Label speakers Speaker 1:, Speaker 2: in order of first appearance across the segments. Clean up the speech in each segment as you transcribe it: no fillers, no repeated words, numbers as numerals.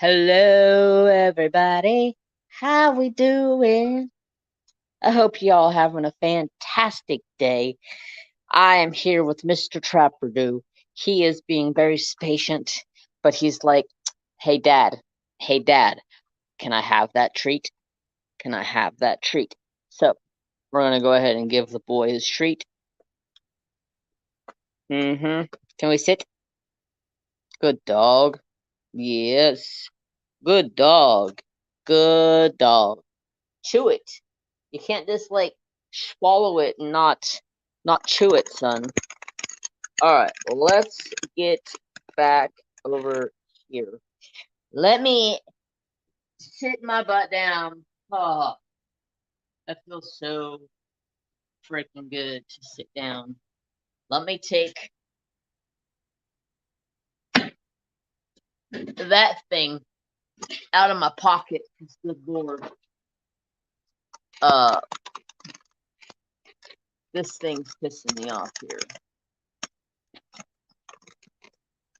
Speaker 1: Hello, everybody. How we doing? I hope y'all having a fantastic day. I am here with Mr. Trapperdo. He is being very patient, but he's like, hey, Dad, can I have that treat? Can I have that treat? So, we're going to go ahead and give the boy his treat. Can we sit? Good dog. Yes. Good dog. Good dog. Chew it. You can't just like swallow it and not chew it, son. Alright, let's get back over here. Let me sit my butt down. Oh, that feels so freaking good to sit down. Let me take that thing out of my pocket. Good lord. This thing's pissing me off here.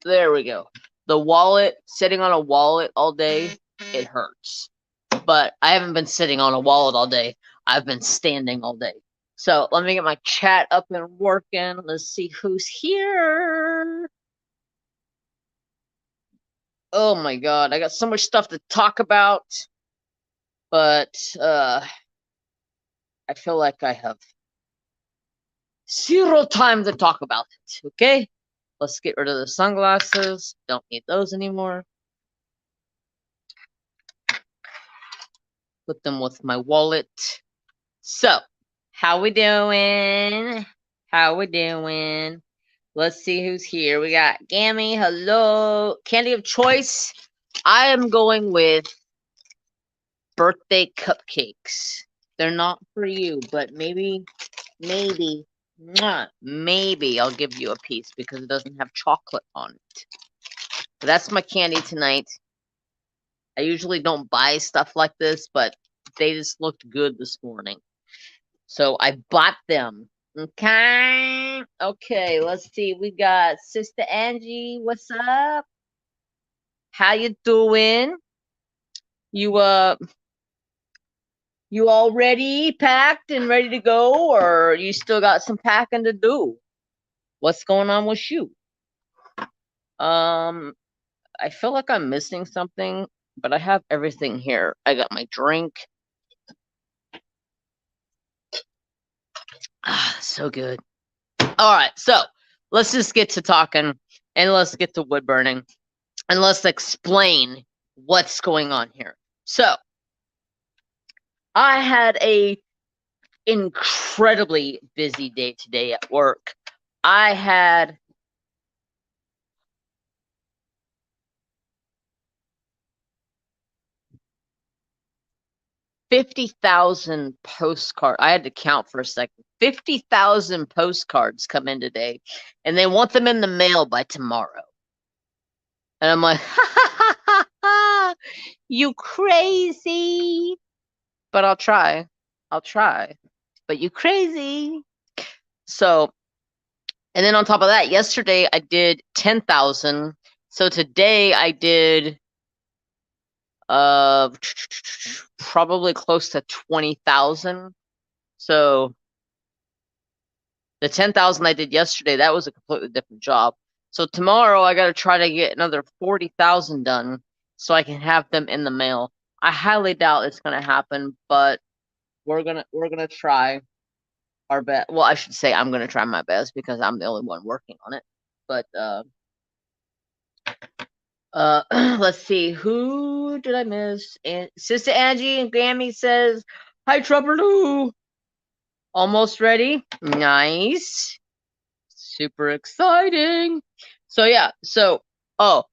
Speaker 1: There we go. The wallet, sitting on a wallet all day, it hurts. But I haven't been sitting on a wallet all day. I've been standing all day. So let me get my chat up and working. Let's see who's here. Oh my god, I got so much stuff to talk about. But I feel like I have zero time to talk about it. Okay? Let's get rid of the sunglasses. Don't need those anymore. Put them with my wallet. So, how we doing? How we doing? Let's see who's here. We got Gammy. Hello. Candy of choice. I am going with birthday cupcakes. They're not for you, but maybe I'll give you a piece because it doesn't have chocolate on it. But that's my candy tonight. I usually don't buy stuff like this, but they just looked good this morning. So I bought them. Okay. Okay, let's see. We got Sister Angie. What's up? How you doing? You all ready, packed and ready to go, or you still got some packing to do? What's going on with you? I feel like I'm missing something, but I have everything here. I got my drink. Ah, so good. All right, so let's just get to talking and let's get to wood burning and let's explain what's going on here. So I had a incredibly busy day today at work. I had $50,000 postcards. I had to count for a second. 50,000 postcards come in today, and they want them in the mail by tomorrow. And I'm like, you crazy. But I'll try. But you crazy. So, and then on top of that, yesterday I did 10,000. So today I did probably close to 20,000. So the 10,000 I did yesterday, that was a completely different job. So tomorrow I got to try to get another 40,000 done so I can have them in the mail. I highly doubt it's going to happen, but we're going to try our best. Well, I should say I'm going to try my best because I'm the only one working on it. But let's see, who did I miss? And Sister Angie and Grammy says, "Hi, Trapperdo. Almost ready? Nice. Super exciting." So yeah, you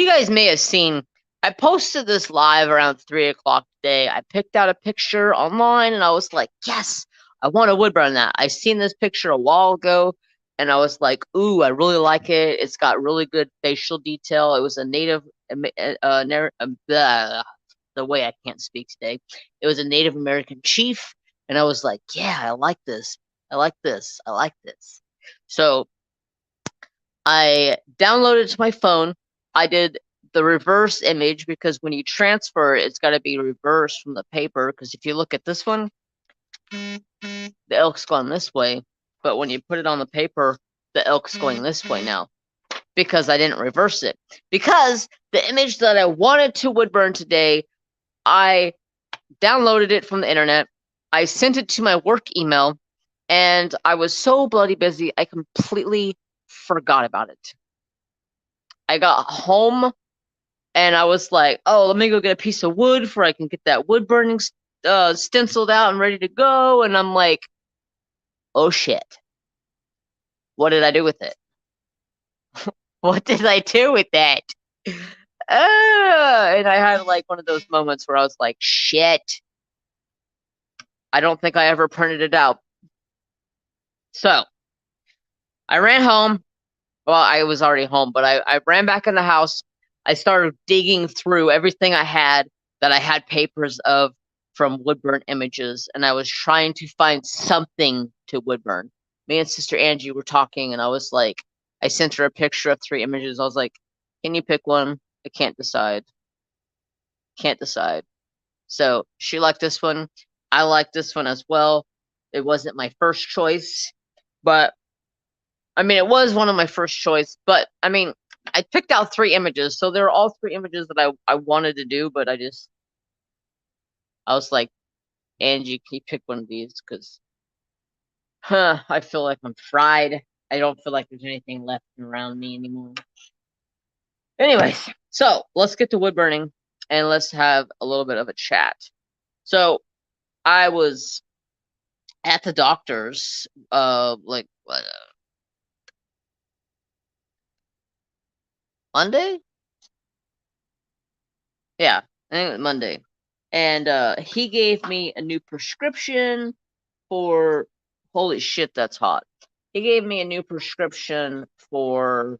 Speaker 1: guys may have seen I posted this live around 3 o'clock today. I picked out a picture online and I was like, yes, I want to wood burn that. I seen this picture a while ago and I was like, ooh, I really like it. It's got really good facial detail. It was a native, the way I can't speak today. It was a Native American chief. And I was like, yeah, I like this. I like this. I like this. So I downloaded it to my phone. I did the reverse image, because when you transfer it, it's got to be reversed from the paper. Because if you look at this one, the elk's going this way, but when you put it on the paper, the elk's going this way now, because I didn't reverse it. Because the image that I wanted to Woodburn today, I downloaded it from the internet, I sent it to my work email, and I was so bloody busy, I completely forgot about it. I got home, and I was like, oh, let me go get a piece of wood for I can get that wood burning stenciled out and ready to go. And I'm like, oh shit, what did I do with it? What did I do with that? And I had like one of those moments where I was like, shit, I don't think I ever printed it out. So I ran home. Well, I was already home, but I ran back in the house. I started digging through everything I had that I had papers of from Woodburn images, and I was trying to find something to Woodburn. Me and Sister Angie were talking, and I was like, I sent her a picture of 3 images. I was like, can you pick one? I can't decide. Can't decide. So she liked this one. I liked this one as well. It wasn't my first choice, but I mean, it was one of my first choice, but I mean, I picked out 3 images, so there are all 3 images that I wanted to do, but I was like, Angie, can you pick one of these? Because, I feel like I'm fried. I don't feel like there's anything left around me anymore. Anyways, so let's get to wood burning, and let's have a little bit of a chat. So I was at the doctor's, like, what, Monday? Yeah, I think it was Monday. And he gave me a new prescription for, holy shit, that's hot. He gave me a new prescription for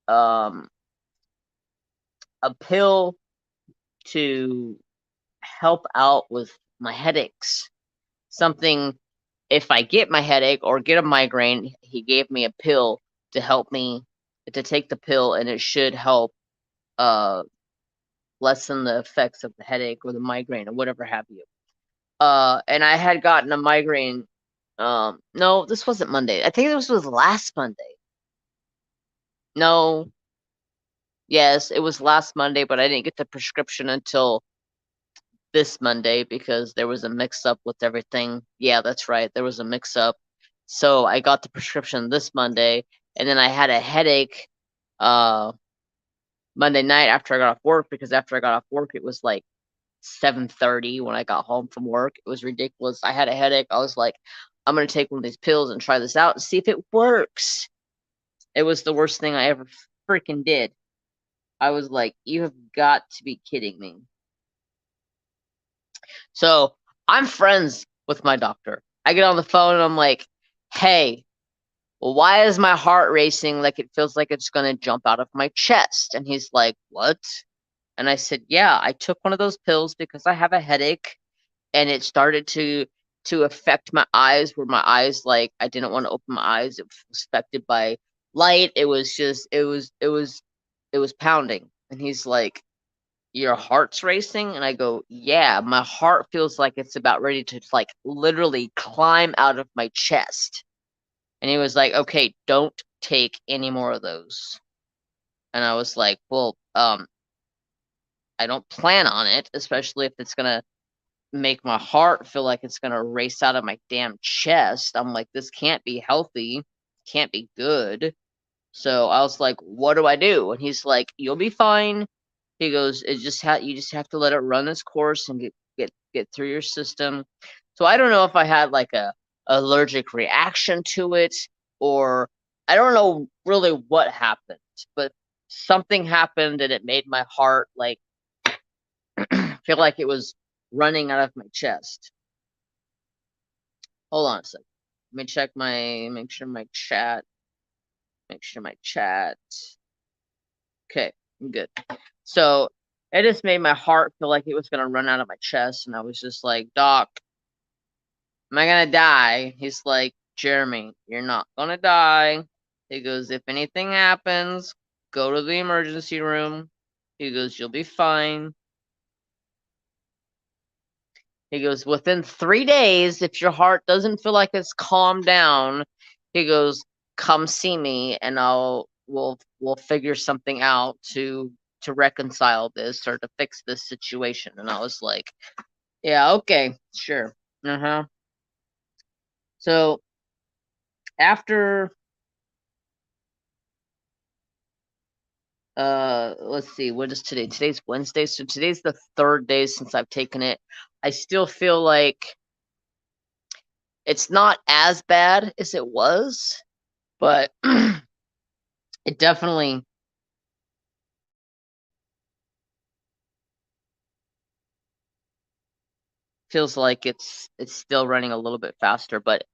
Speaker 1: a pill to help out with my headaches. Something, if I get my headache or get a migraine, he gave me a pill to help me to take the pill, and it should help lessen the effects of the headache or the migraine or whatever have you. And I had gotten a migraine. No, this wasn't Monday. I think this was last Monday. No. Yes, it was last Monday, but I didn't get the prescription until this Monday because there was a mix-up with everything. Yeah, that's right. There was a mix-up. So I got the prescription this Monday, and then I had a headache Monday night after I got off work, because after I got off work, it was like 7:30 when I got home from work. It was ridiculous. I had a headache. I was like, I'm going to take one of these pills and try this out and see if it works. It was the worst thing I ever freaking did. I was like, you have got to be kidding me. So I'm friends with my doctor. I get on the phone and I'm like, hey, why is my heart racing like it feels like it's going to jump out of my chest? And he's like, what? And I said, yeah, I took one of those pills because I have a headache, and it started to affect my eyes, where my eyes, like, I didn't want to open my eyes. It was affected by light. It was just, it was pounding. And he's like, your heart's racing? And I go, yeah, my heart feels like it's about ready to, like, literally climb out of my chest. And he was like, okay, don't take any more of those. And I was like, well, I don't plan on it, especially if it's gonna make my heart feel like it's gonna race out of my damn chest. I'm like, this can't be healthy, can't be good. So I was like, what do I do? And he's like, you'll be fine. He goes, it just you just have to let it run its course and get through your system. So I don't know if I had like a allergic reaction to it, or I don't know really what happened, but something happened and it made my heart like feel like it was running out of my chest. Hold on a second. Let me check make sure my chat. Okay, I'm good. So it just made my heart feel like it was gonna run out of my chest, and I was just like, Doc, am I gonna die? He's like, Jeremy, you're not gonna die. He goes, if anything happens, go to the emergency room. He goes, you'll be fine. He goes, within 3 days, if your heart doesn't feel like it's calmed down, he goes, come see me and we'll figure something out to reconcile this or to fix this situation. And I was like, yeah, okay, sure. So after let's see, what is today? Today's Wednesday, so today's the 3rd day since I've taken it. I still feel like it's not as bad as it was, but it definitely feels like it's still running a little bit faster, but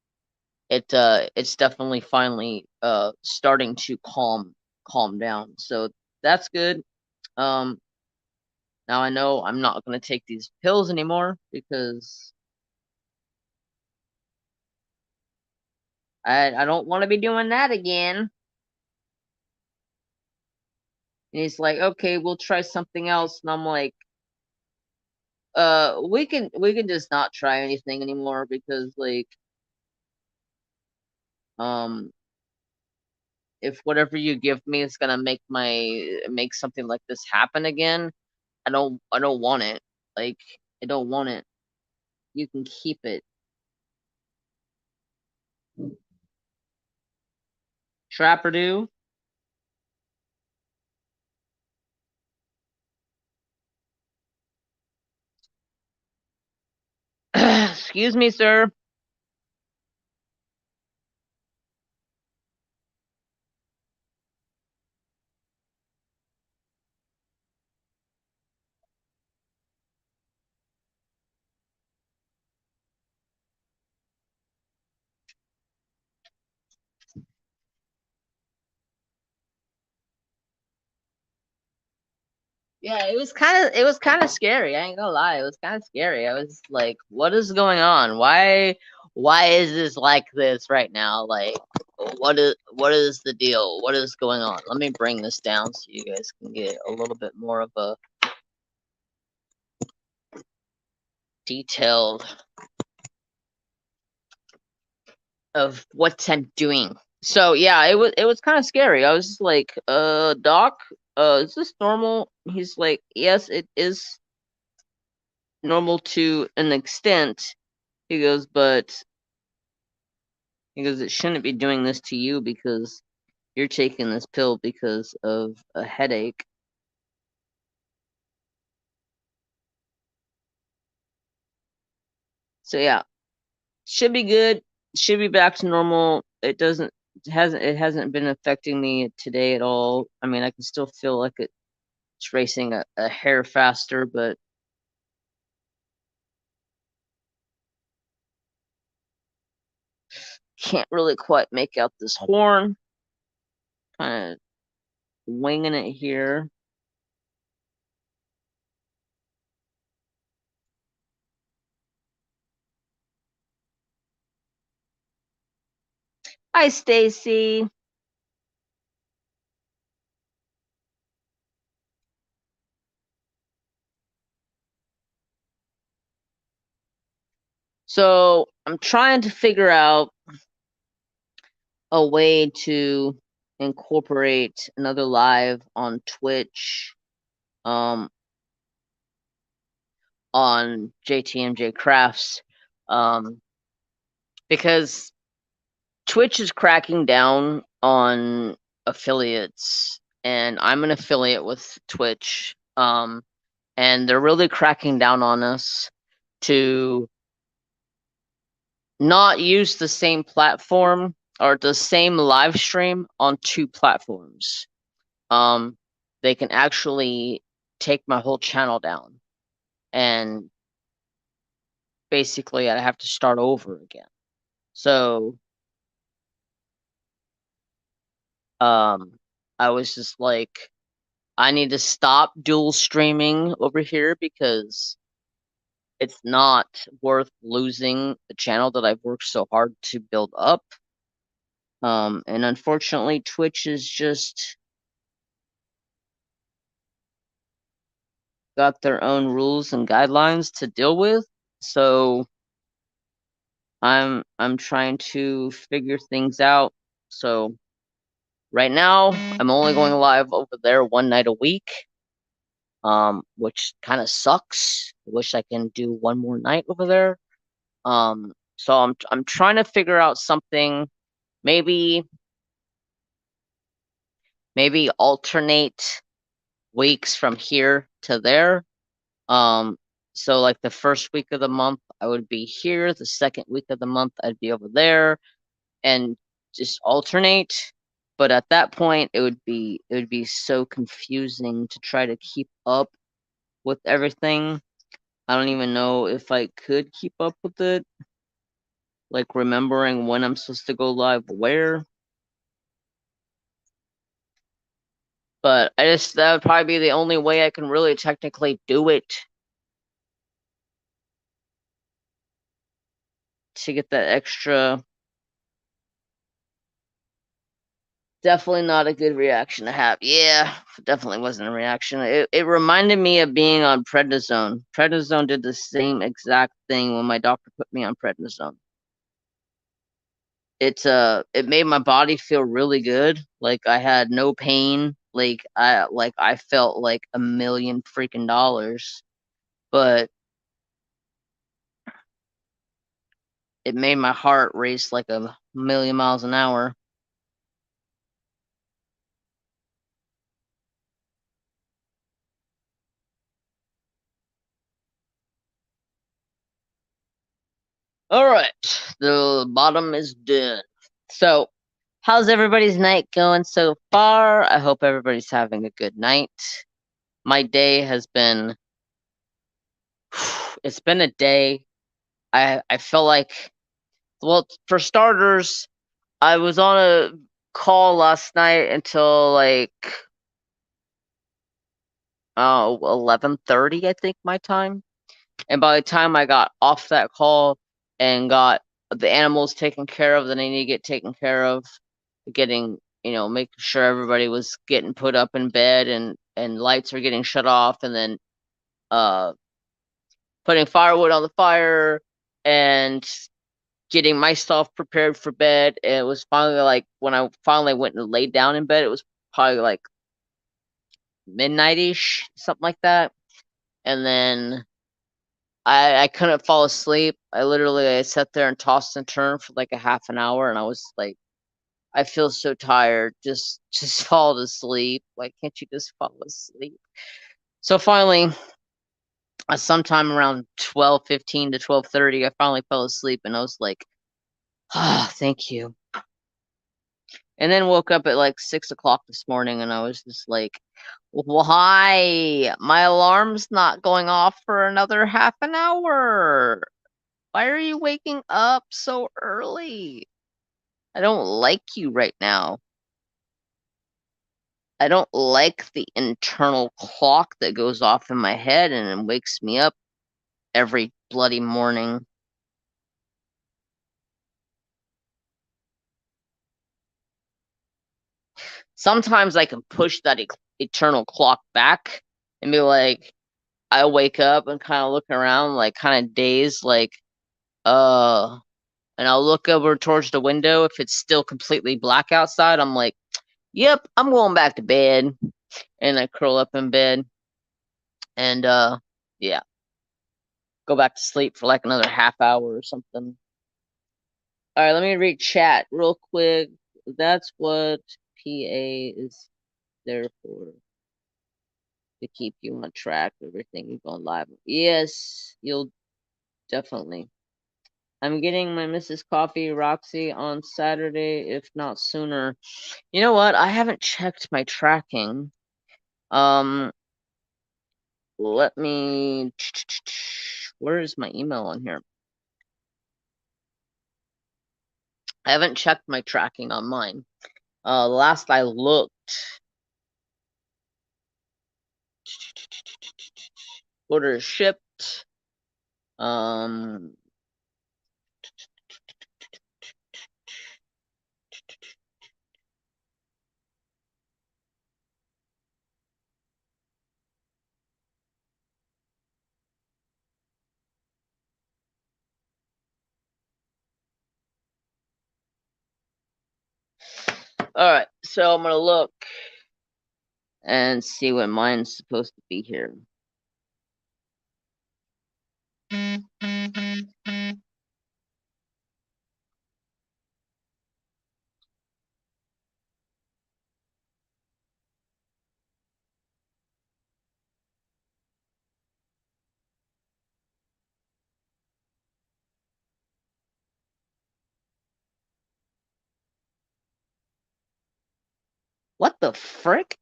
Speaker 1: it's definitely finally starting to calm down. So that's good. Now I know I'm not going to take these pills anymore because I don't want to be doing that again. And he's like, okay, we'll try something else. And I'm like, we can just not try anything anymore because like, if whatever you give me is gonna make something like this happen again, I don't want it. Like, I don't want it. You can keep it. Trapper do. Excuse me, sir. Yeah, it was kind of scary. I ain't gonna lie, it was kind of scary. I was like, what is going on? Why is this like this right now? Like, what is the deal? What is going on? Let me bring this down so you guys can get a little bit more of a detailed of what I'm doing. So yeah, it was kind of scary. I was just like, doc, is this normal? He's like, yes, it is normal to an extent. He goes, but he goes, it shouldn't be doing this to you because you're taking this pill because of a headache. So yeah, should be good. Should be back to normal. It hasn't been affecting me today at all. I mean, I can still feel like it's racing a hair faster, but can't really quite make out this horn. Kind of winging it here. Hi, Stacy. So I'm trying to figure out a way to incorporate another live on Twitch, on jtmjcrafts, because Twitch is cracking down on affiliates, and I'm an affiliate with Twitch, and they're really cracking down on us to not use the same platform or the same live stream on 2 platforms. They can actually take my whole channel down, and basically I'd have to start over again. So, I was just like, I need to stop dual streaming over here because it's not worth losing the channel that I've worked so hard to build up. And unfortunately, Twitch is just got their own rules and guidelines to deal with. So I'm trying to figure things out. So right now I'm only going live over there one night a week. Which kind of sucks. I wish I can do one more night over there. So I'm trying to figure out something, maybe alternate weeks from here to there. So like the first week of the month I would be here, the second week of the month I'd be over there, and just alternate. But at that point it would be so confusing to try to keep up with everything. I don't even know if I could keep up with it, like remembering when I'm supposed to go live where. But that would probably be the only way I can really technically do it, to get that extra. Definitely not a good reaction to have. Yeah, definitely wasn't a reaction. It reminded me of being on prednisone. Prednisone did the same exact thing when my doctor put me on prednisone. It made my body feel really good. Like I had no pain. Like I felt like $1,000,000 freaking dollars. But it made my heart race like 1,000,000 miles an hour. All right, the bottom is done. So, how's everybody's night going so far? I hope everybody's having a good night. My day has been, it's been a day. I feel like, well, for starters, I was on a call last night until like 11:30, I think, my time. And by the time I got off that call and got the animals taken care of that I need to get taken care of, getting, making sure everybody was getting put up in bed, and lights are getting shut off, and then putting firewood on the fire and getting myself prepared for bed. And it was finally like when I finally went and laid down in bed, it was probably like midnight-ish, something like that. And then I couldn't fall asleep. I sat there and tossed and turned for like a half an hour, and I was like, I feel so tired. Just fall asleep. Like, can't you just fall asleep? So finally, sometime around 12:15 to 12:30, I finally fell asleep, and I was like, ah, thank you. And then woke up at like 6 o'clock this morning, and I was just like, why? My alarm's not going off for another half an hour. Why are you waking up so early? I don't like you right now. I don't like the internal clock that goes off in my head and wakes me up every bloody morning. Sometimes I can push that eternal clock back and be like, I wake up and kind of look around, like kind of dazed, like, and I'll look over towards the window. If it's still completely black outside, I'm like, yep, I'm going back to bed. And I curl up in bed and, yeah, go back to sleep for like another half hour or something. All right, let me read chat real quick. That's what PA is there for, to keep you on track of everything you've gone live. Yes, you'll definitely. I'm getting my Mrs. Coffee Roxy on Saturday, if not sooner. You know what? I haven't checked my tracking. Let me. Where is my email on here? I haven't checked my tracking on mine. Last I looked, order shipped. Um, Alright, so I'm gonna look and see when mine's supposed to be here. What the frick?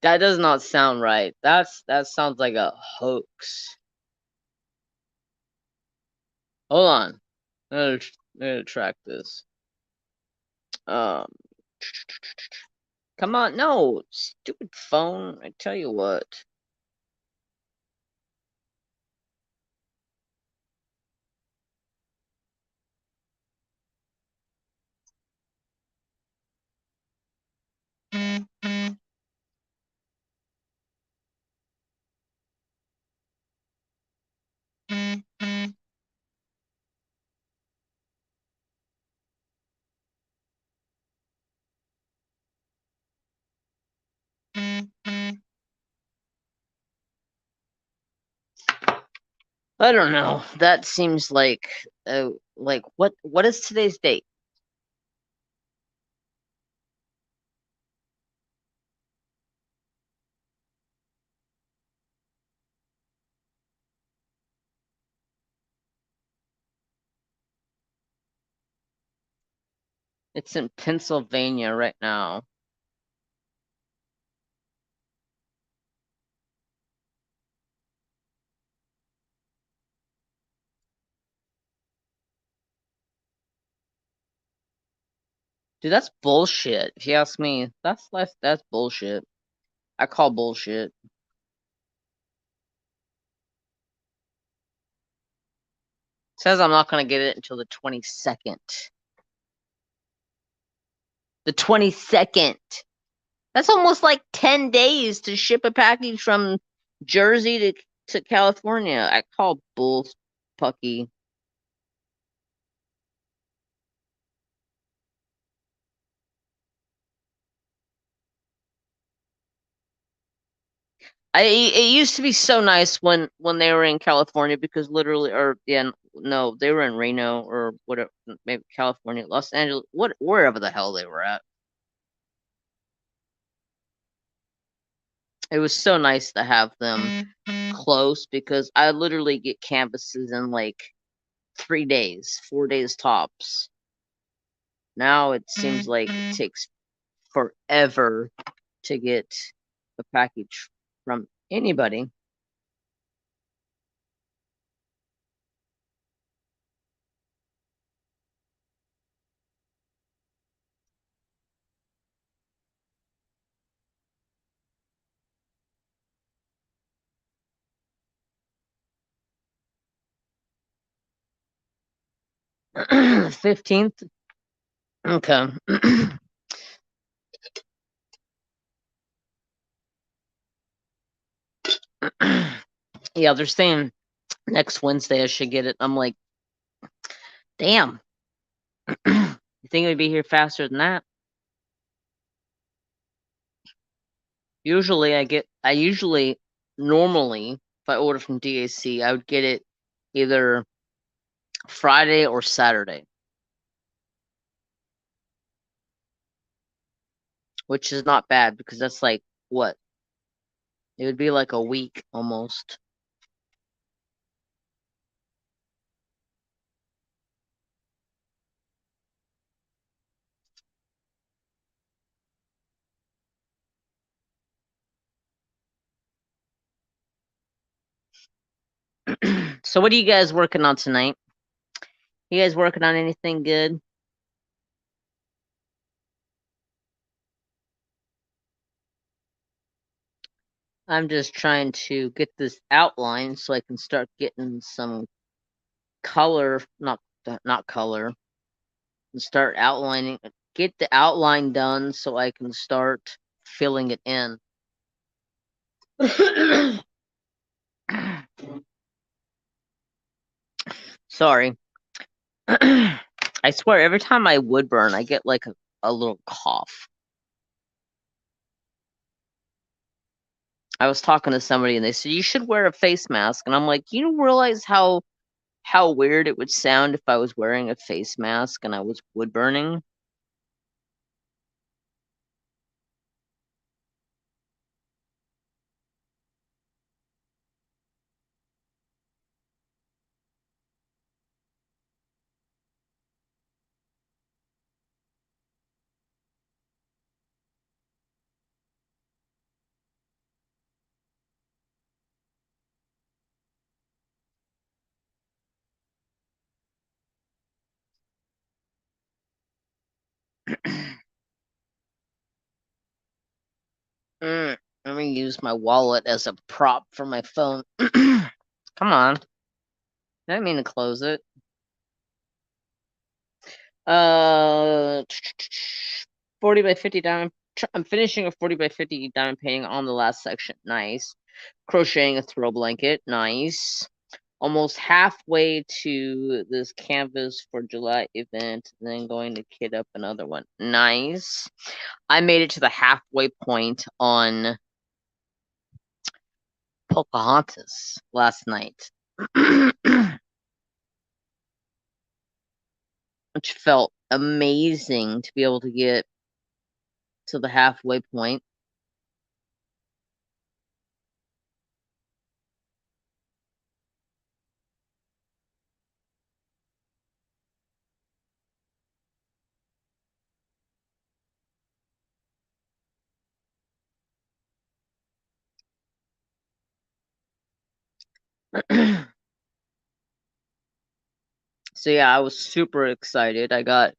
Speaker 1: That does not sound right. That sounds like a hoax. Hold on. I'm gonna track this. Um, come on, no, stupid phone. I tell you what. I don't know. That seems like what is today's date? It's in Pennsylvania right now. Dude, that's bullshit. If you ask me, that's bullshit. I call bullshit. Says I'm not gonna get it until the 22nd. The 22nd. That's almost like 10 days to ship a package from Jersey to California. I call bull pucky. It used to be so nice when they were in California because literally, or yeah, no, they were in Reno or whatever, maybe California, Los Angeles, wherever the hell they were at. It was so nice to have them close because I literally get canvases in like 3 days, 4 days tops. Now it seems like it takes forever to get a package from anybody. The 15th. Okay. Yeah, they're saying next Wednesday I should get it. I'm like, damn. You think it would be here faster than that? I usually, normally, if I order from DAC, I would get it either Friday or Saturday, which is not bad because that's like, what? It would be like a week almost. So what are you guys working on tonight? You guys working on anything good? I'm just trying to get this outline so I can start getting some color, not color, and start outlining, get the outline done so I can start filling it in. Sorry. I swear, every time I wood burn, I get like a little cough. I was talking to somebody and they said, you should wear a face mask. And I'm like, you realize how weird it would sound if I was wearing a face mask and I was wood burning? Let me use my wallet as a prop for my phone. Come on. I didn't mean to close it. 40 by 50 diamond. I'm finishing a 40 by 50 diamond painting on the last section. Nice. Crocheting a throw blanket. Nice. Almost halfway to this canvas for July event, then going to kit up another one. Nice. I made it to the halfway point on Pocahontas last night. Which felt amazing to be able to get to the halfway point. So yeah, I was super excited. I got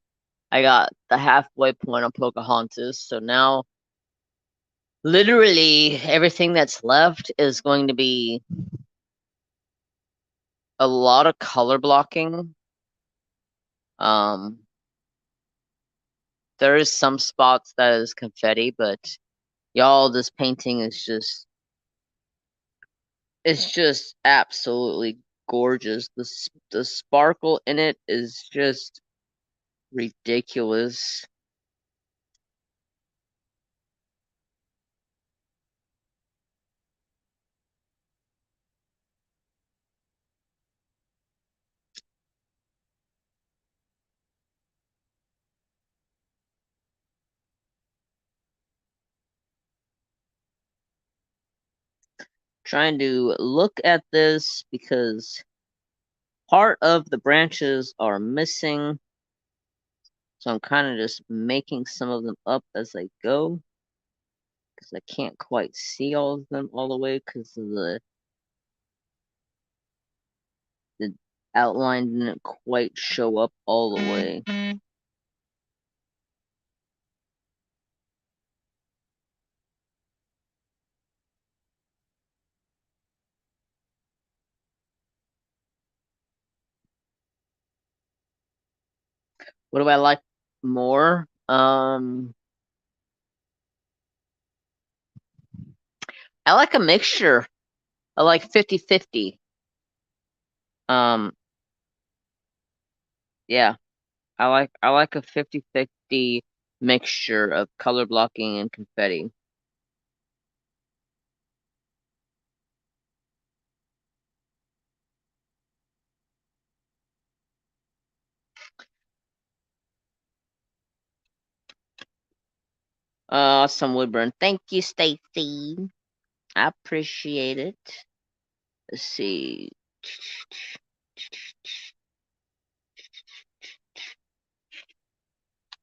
Speaker 1: the halfway point on Pocahontas. So now literally everything that's left is going to be a lot of color blocking. There is some spots that is confetti, but y'all, this painting is just, it's just absolutely gorgeous. The sparkle in it is just ridiculous. Trying to look at this because part of the branches are missing. So I'm kind of just making some of them up as I go. Because I can't quite see all of them all the way because of the outline didn't quite show up all the way. What do I like more? I like a mixture. I like 50-50. Yeah. I like a 50-50 mixture of color blocking and confetti. Awesome, Woodburn. Thank you, Stacy. I appreciate it. Let's see.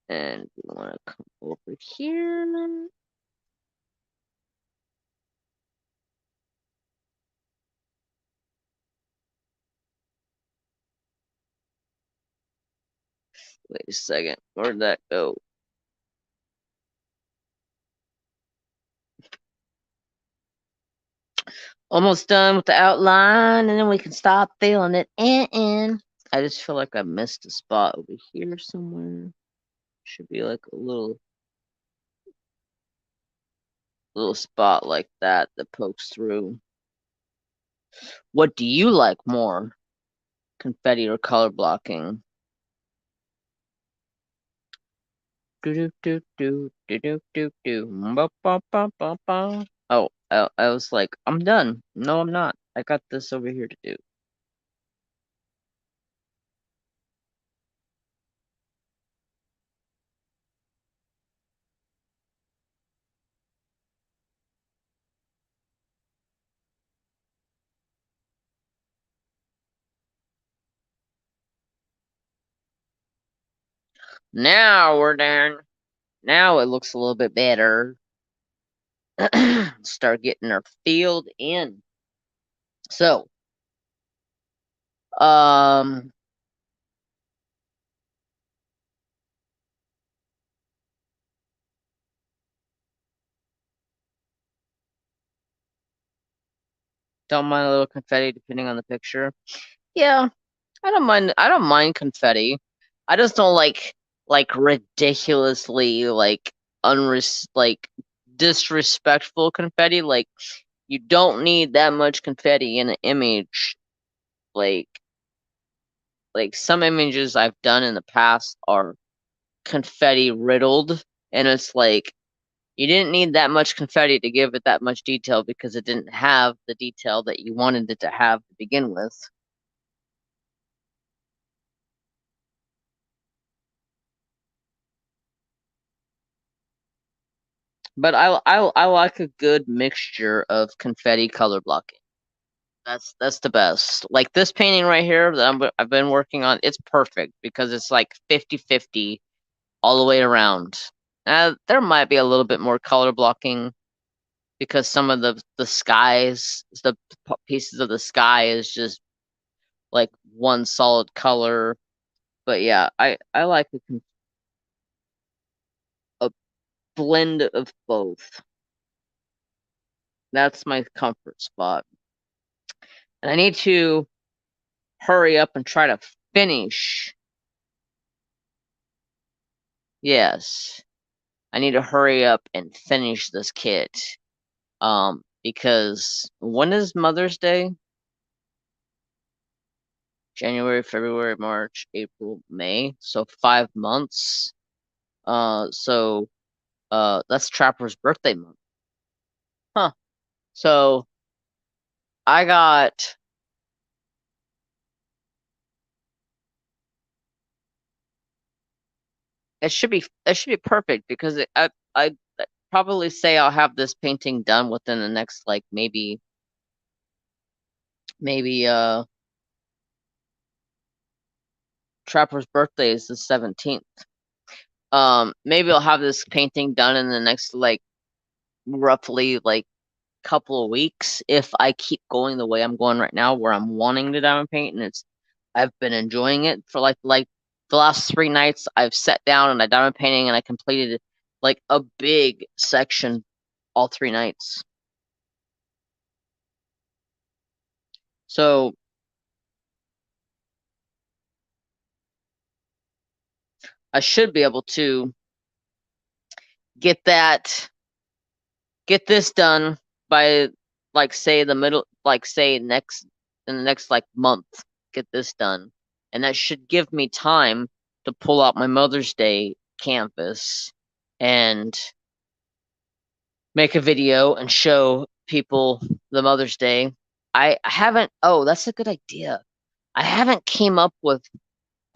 Speaker 1: And we want to come over here. Wait a second. Where'd that go? Almost done with the outline, and then we can stop filling it in. I just feel like I missed a spot over here somewhere. Should be like a little. little spot like that that pokes through. What do you like more? Confetti or color blocking? Do do do do do do do do. Ba, ba, ba, ba. Oh, I was like, I'm done. No, I'm not. I got this over here to do. Now we're done. Now it looks a little bit better. Start getting our field in. So, um, don't mind a little confetti depending on the picture. Yeah, I don't mind. I don't mind confetti. I just don't like ridiculously like disrespectful confetti. Like you don't need that much confetti in an image. Like like some images I've done in the past are confetti riddled, and it's like you didn't need that much confetti to give it that much detail because it didn't have the detail that you wanted it to have to begin with. But I like a good mixture of confetti color blocking. That's the best. Like this painting right here that I've been working on, it's perfect because it's like 50-50 all the way around. There might be a little bit more color blocking because some of the skies, the pieces of the sky is just like one solid color. But yeah, I like a blend of both. That's my comfort spot. And I need to hurry up and try to finish. Yes, I need to hurry up and finish this kit. Because when is Mother's Day? January, February, March, April, May. So 5 months. So that's Trapper's birthday month. Huh. So I got it should be perfect because I probably say I'll have this painting done within the next like maybe Trapper's birthday is the 17th. Maybe I'll have this painting done in the next like roughly like couple of weeks if I keep going the way I'm going right now where I'm wanting to diamond paint and I've been enjoying it for like the last 3 nights I've sat down and I diamond painting and I completed like a big section all 3 nights. So I should be able to get that get this done by like say the middle like say next in the next like month, get this done, and that should give me time to pull out my Mother's Day canvas and make a video and show people the Mother's Day. I haven't Oh, that's a good idea. I haven't came up with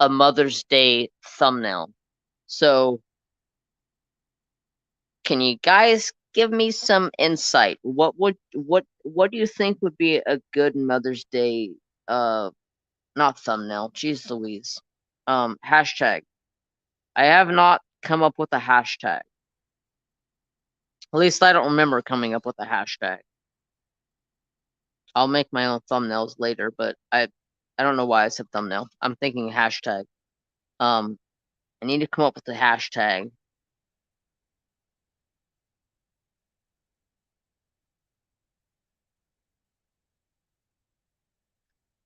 Speaker 1: a Mother's Day thumbnail. So can you guys give me some insight? What do you think would be a good Mother's Day not thumbnail, jeez Louise. Hashtag. I have not come up with a hashtag. At least I don't remember coming up with a hashtag. I'll make my own thumbnails later, but I don't know why I said thumbnail. I'm thinking hashtag. Um I need to come up with a hashtag.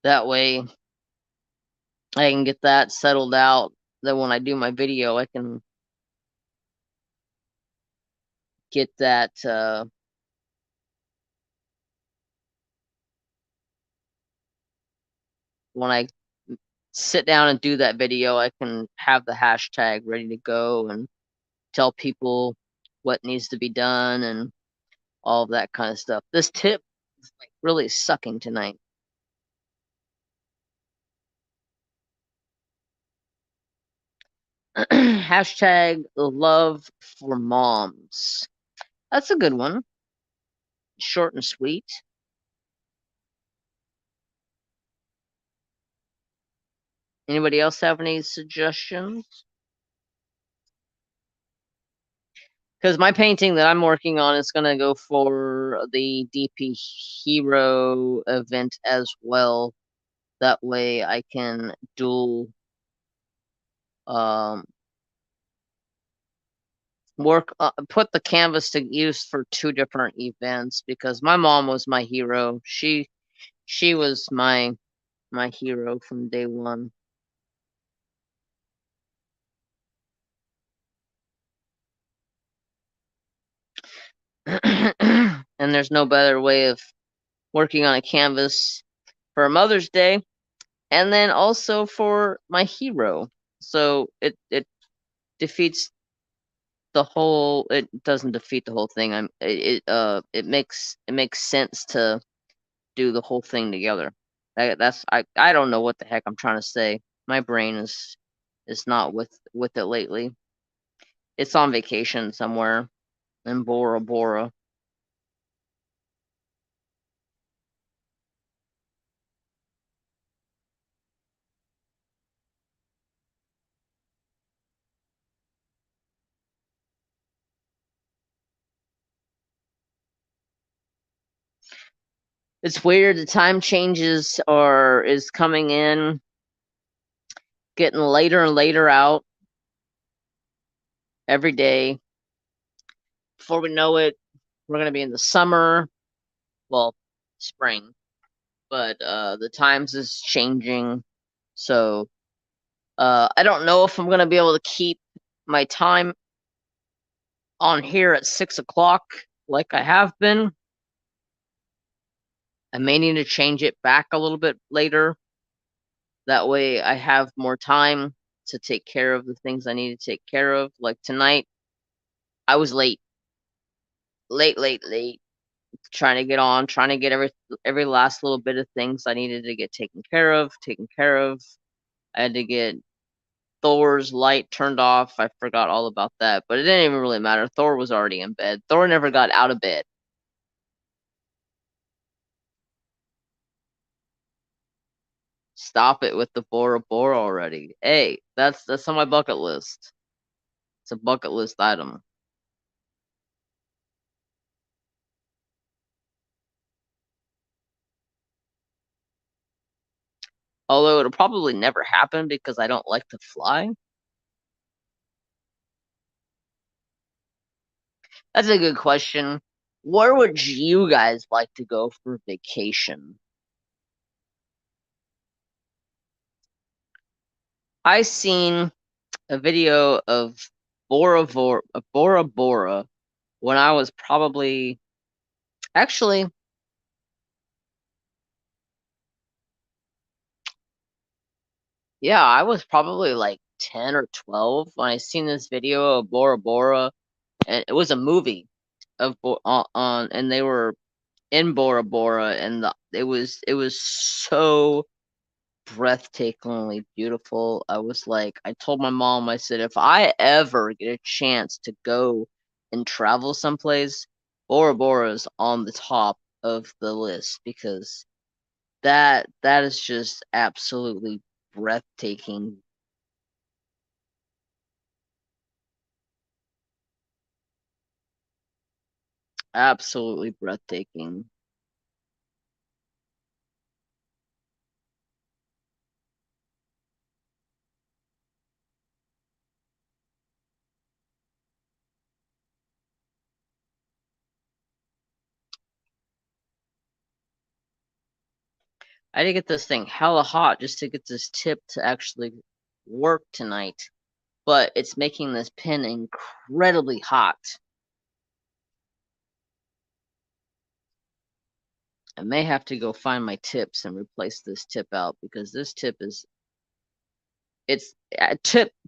Speaker 1: That way I can get that settled out. Then when I do my video, I can get that when I sit down and do that video, I can have the hashtag ready to go and tell people what needs to be done and all of that kind of stuff. This tip is like really sucking tonight. Hashtag love for moms. That's a good one. Short and sweet. Anybody else have any suggestions? Because my painting that I'm working on is going to go for the DP Hero event as well. That way I can dual put the canvas to use for 2 different events, because my mom was my hero. She was my hero from day one. And there's no better way of working on a canvas for Mother's Day, and then also for my hero. So it defeats the whole. It doesn't defeat the whole thing. It makes sense to do the whole thing together. I don't know what the heck I'm trying to say. My brain is not with it lately. It's on vacation somewhere in Bora Bora. It's weird. The time changes is coming in, getting later and later out every day. Before we know it, we're gonna be in the summer, well, spring, but the times is changing. So I don't know if I'm gonna be able to keep my time on here at 6 o'clock like I have been. I may need to change it back a little bit later. That way I have more time to take care of the things I need to take care of. Like tonight, I was late. Late. Trying to get on, trying to get every last little bit of things I needed to get taken care of. I had to get Thor's light turned off. I forgot all about that, but it didn't even really matter. Thor was already in bed. Thor never got out of bed. Stop it with the Bora Bora already. Hey, that's on my bucket list. It's a bucket list item. Although it'll probably never happen because I don't like to fly. That's a good question. Where would you guys like to go for vacation? I seen a video of Bora Bora when I was probably actually, yeah, I was probably like 10 or 12 when I seen this video of Bora Bora, and it was a movie of on, and they were in Bora Bora, and it was so breathtakingly beautiful. I was like, I told my mom, I said, if I ever get a chance to go and travel someplace, Bora Bora is on the top of the list, because that is just absolutely breathtaking. Absolutely breathtaking. I had to get this thing hella hot just to get this tip to actually work tonight, but it's making this pen incredibly hot. I may have to go find my tips and replace this tip out, because this tip is,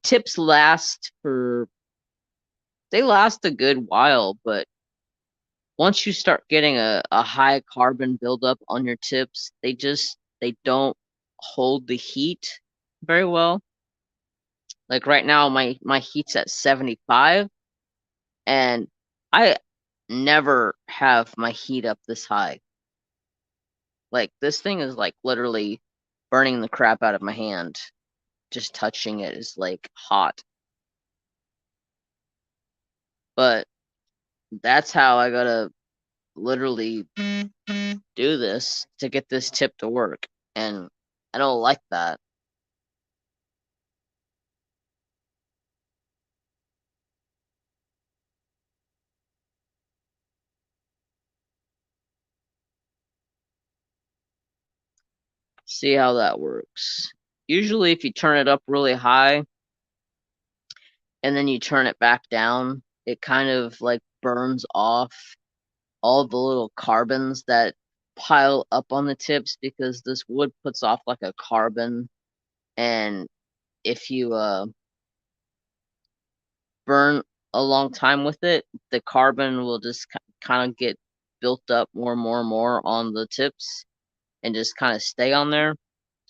Speaker 1: tips last for, they last a good while, but once you start getting a high carbon buildup on your tips, they don't hold the heat very well. Like right now, my heat's at 75, and I never have my heat up this high. Like, this thing is like literally burning the crap out of my hand. Just touching it is like hot. But that's how I gotta literally do this to get this tip to work. And I don't like that. See how that works. Usually if you turn it up really high and then you turn it back down, it kind of like burns off all the little carbons that pile up on the tips, because this wood puts off like a carbon, and if you burn a long time with it, the carbon will just kind of get built up more and more and more on the tips and just kind of stay on there.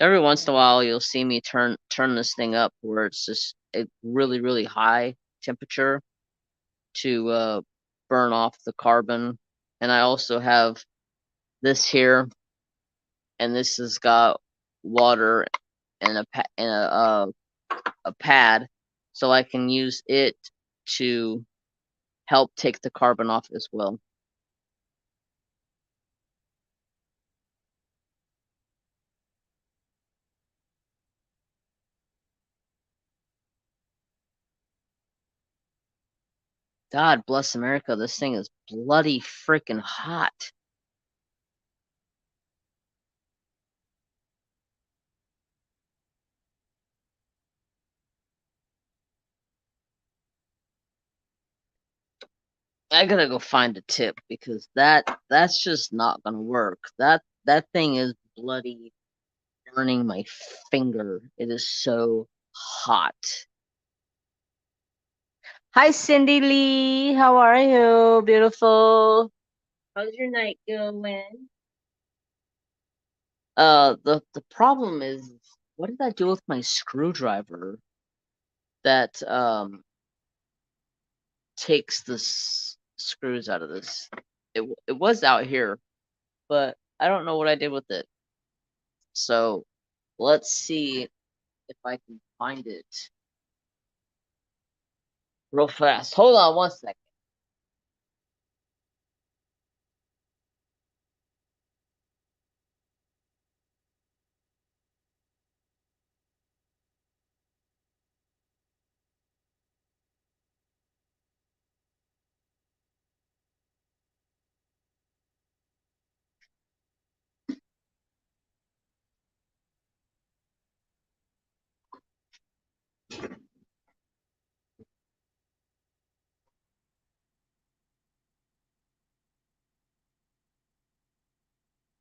Speaker 1: Every once in a while you'll see me turn this thing up where it's just a really, really high temperature to burn off the carbon. And I also have this here, and this has got water and a pad, so I can use it to help take the carbon off as well. God bless America, this thing is bloody freaking hot. I gotta go find a tip, because that's just not gonna work. That thing is bloody burning my finger. It is so hot. Hi, Cindy Lee. How are you? Beautiful. How's your night going? The problem is, what did I do with my screwdriver that takes the screws out of this? It was out here, but I don't know what I did with it. So let's see if I can find it real fast. Hold on one second.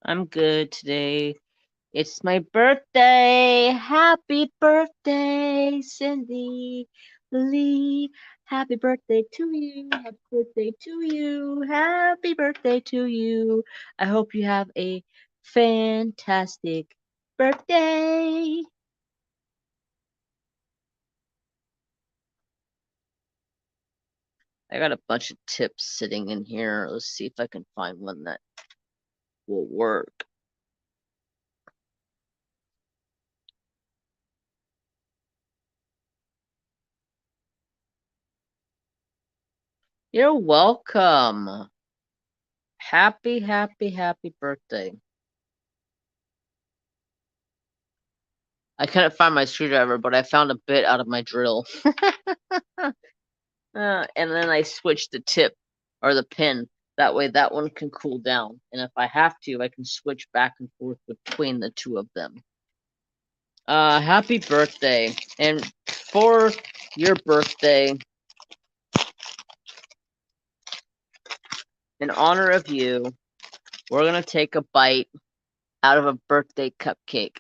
Speaker 1: I'm good today. It's my birthday. Happy birthday, Cindy Lee. Happy birthday to you. Happy birthday to you. Happy birthday to you. I hope you have a fantastic birthday. I got a bunch of tips sitting in here. Let's see if I can find one that will work. You're welcome. Happy, happy, happy birthday. I couldn't find my screwdriver, but I found a bit out of my drill. And then I switched the tip or the pin. That way that one can cool down. And if I have to, I can switch back and forth between the two of them. Happy birthday. And for your birthday, in honor of you, we're gonna take a bite out of a birthday cupcake.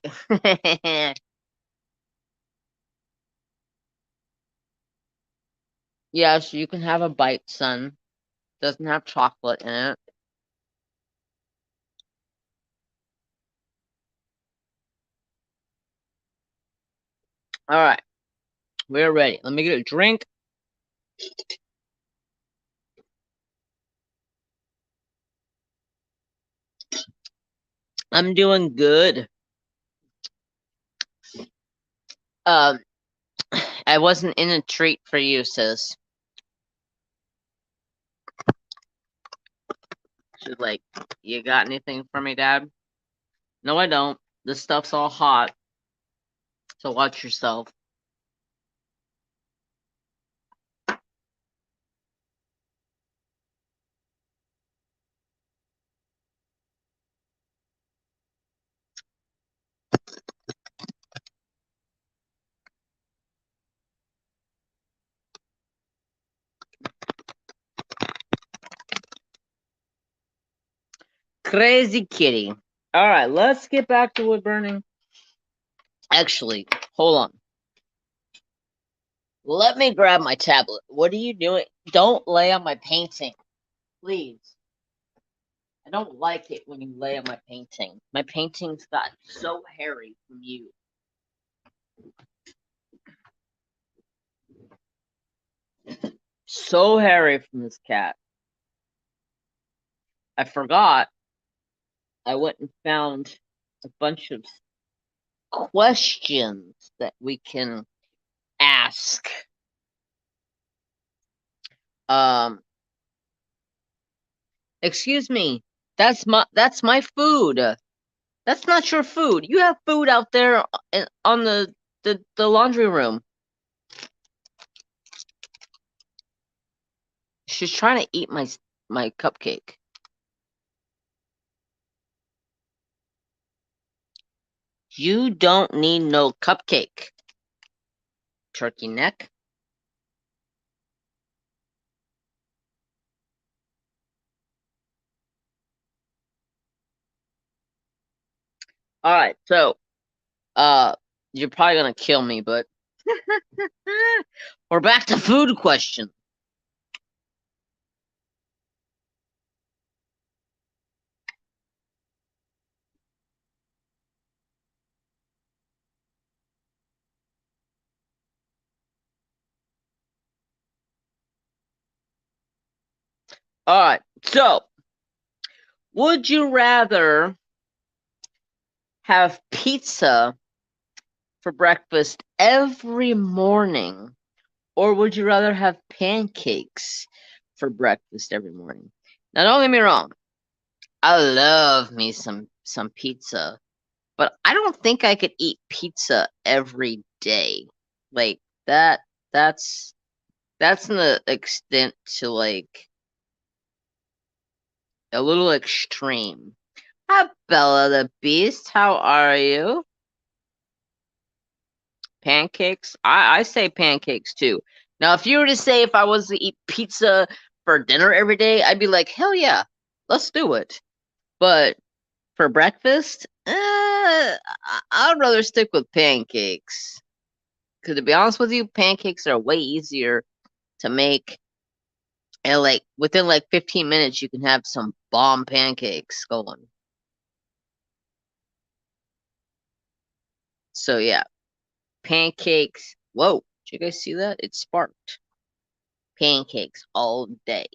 Speaker 1: Yes, you can have a bite, son. Doesn't have chocolate in it. Alright, we're ready. Let me get a drink. I'm doing good. Um, I wasn't in a treat for you, sis. She's like, you got anything for me, Dad? No, I don't. This stuff's all hot, so watch yourself. Crazy kitty. Alright, let's get back to wood burning. Actually, hold on. Let me grab my tablet. What are you doing? Don't lay on my painting. Please. I don't like it when you lay on my painting. My paintings got so hairy from you. So hairy from this cat. I forgot. I went and found a bunch of questions that we can ask. Excuse me. That's my food. That's not your food. You have food out there on the laundry room. She's trying to eat my cupcake. You don't need no cupcake. Turkey neck. Alright, so you're probably gonna kill me, but we're back to food questions. Alright, so would you rather have pizza for breakfast every morning, or would you rather have pancakes for breakfast every morning? Now, don't get me wrong. I love me some pizza, but I don't think I could eat pizza every day. Like that. That's an extent to like a little extreme. Hi, Bella the Beast. How are you? Pancakes? I say pancakes too. Now, if you were to say if I was to eat pizza for dinner every day, I'd be like, hell yeah, let's do it. But for breakfast, I'd rather stick with pancakes. Because to be honest with you, pancakes are way easier to make. And like within like 15 minutes, you can have some bomb pancakes going. So yeah, pancakes. Whoa, did you guys see that? It sparked. Pancakes all day.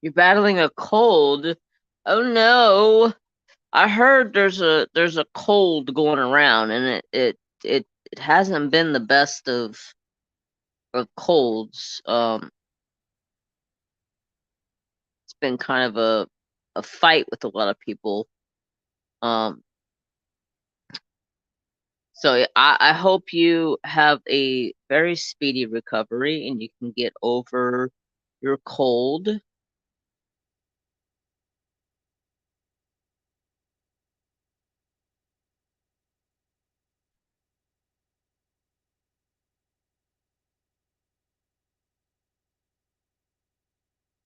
Speaker 1: You're battling a cold. Oh no. I heard there's a cold going around and it hasn't been the best of colds. It's been kind of a fight with a lot of people. Um so I hope you have a very speedy recovery and you can get over your cold.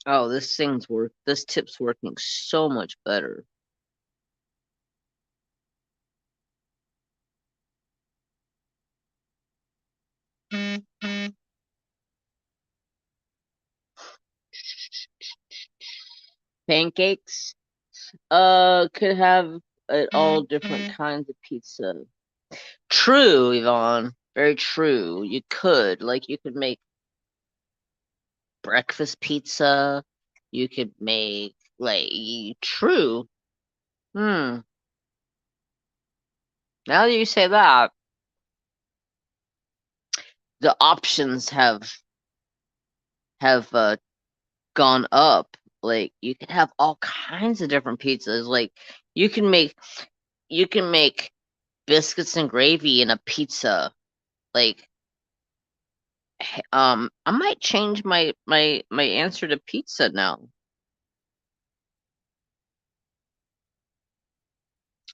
Speaker 1: Oh, this tip's working so much better. Pancakes? Could have all different kinds of pizza. True, Yvonne. Very true. You could. Like, you could make breakfast pizza. You could make, like, true. Hmm. Now that you say that, the options have gone up. Like, you can have all kinds of different pizzas. Like, you can make you can make biscuits and gravy in a pizza. Like, I might change my answer to pizza now.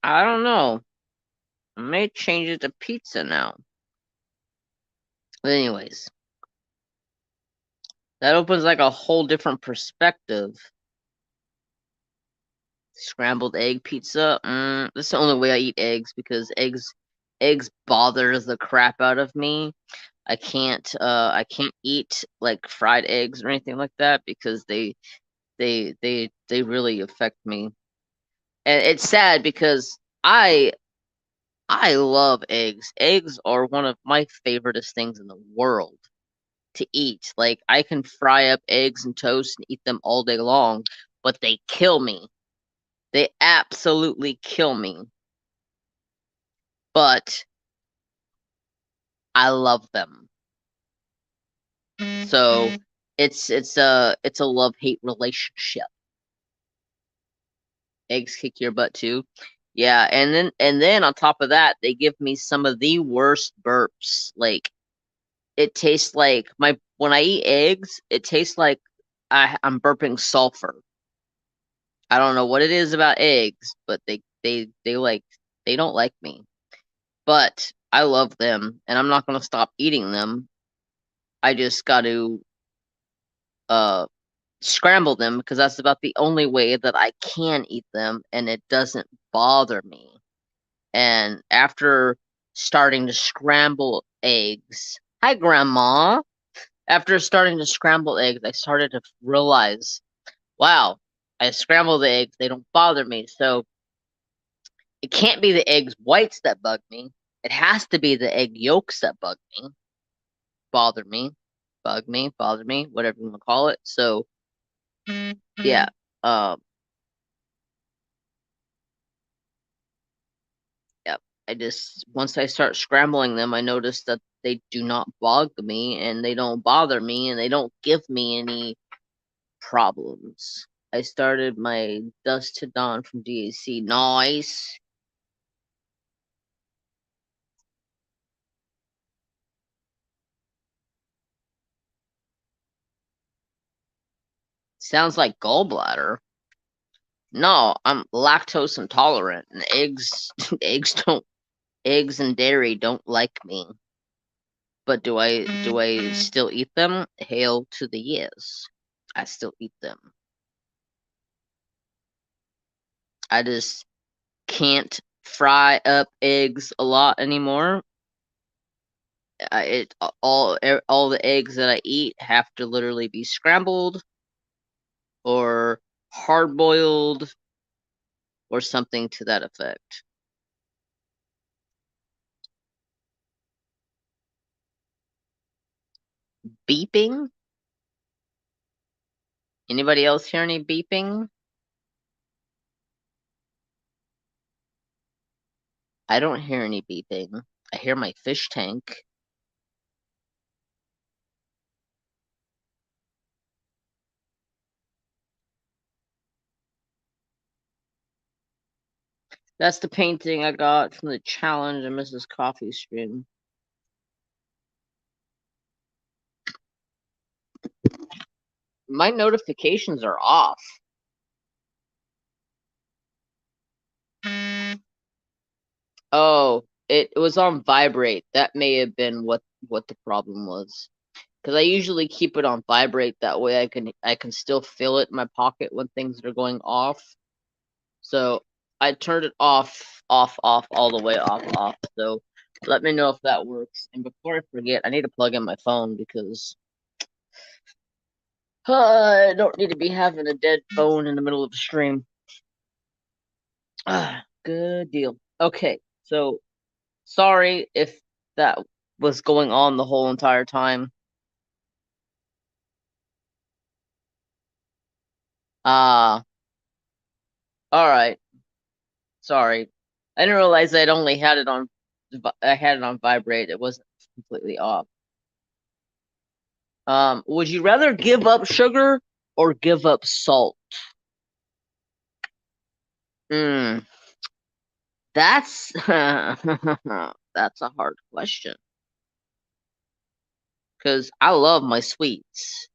Speaker 1: I don't know. I may change it to pizza now. But anyways, that opens like a whole different perspective. Scrambled egg pizza. That's the only way I eat eggs because eggs bothers the crap out of me. I can't eat like fried eggs or anything like that because they really affect me. And it's sad because I love eggs. Eggs are one of my favoriteest things in the world to eat. Like, I can fry up eggs and toast and eat them all day long, but they kill me. They absolutely kill me. But I love them. So it's a love-hate relationship. Eggs kick your butt too. Yeah, and then on top of that, they give me some of the worst burps. Like, it tastes like my when I eat eggs, it tastes like I'm burping sulfur. I don't know what it is about eggs, but they don't like me. But I love them, and I'm not gonna stop eating them. I just got to uh scramble them because that's about the only way that I can eat them, and it doesn't bother me. And after starting to scramble eggs, hi grandma. After starting to scramble eggs, I started to realize, wow, I scramble the eggs, they don't bother me. So it can't be the eggs whites that bug me. It has to be the egg yolks that bother me, bother me, whatever you want to call it. So yeah, um, yeah. I just once I start scrambling them, I notice that they do not bug me and they don't bother me and they don't give me any problems. I started my Dust to Dawn from DAC. Nice. Sounds like gallbladder. No, I'm lactose intolerant, and eggs, eggs and dairy don't like me. But do I still eat them? Hail to the yes. I still eat them. I just can't fry up eggs a lot anymore. All the eggs that I eat have to literally be scrambled or hard boiled or something to that effect. Beeping? Anybody else hear any beeping? I don't hear any beeping. I hear my fish tank. That's the painting I got from the challenge and Mrs. Coffee stream. My notifications are off. Oh, it was on vibrate. That may have been what the problem was. because I usually keep it on vibrate. That way I can still feel it in my pocket when things are going off. So I turned it off, off, all the way off. So let me know if that works. And before I forget, I need to plug in my phone because I don't need to be having a dead phone in the middle of the stream. Good deal. Okay, so sorry if that was going on the whole entire time. All right. Sorry. I didn't realize I'd only had it on I had it on vibrate. It wasn't completely off. Would you rather give up sugar or give up salt? Hmm. That's that's a hard question because I love my sweets,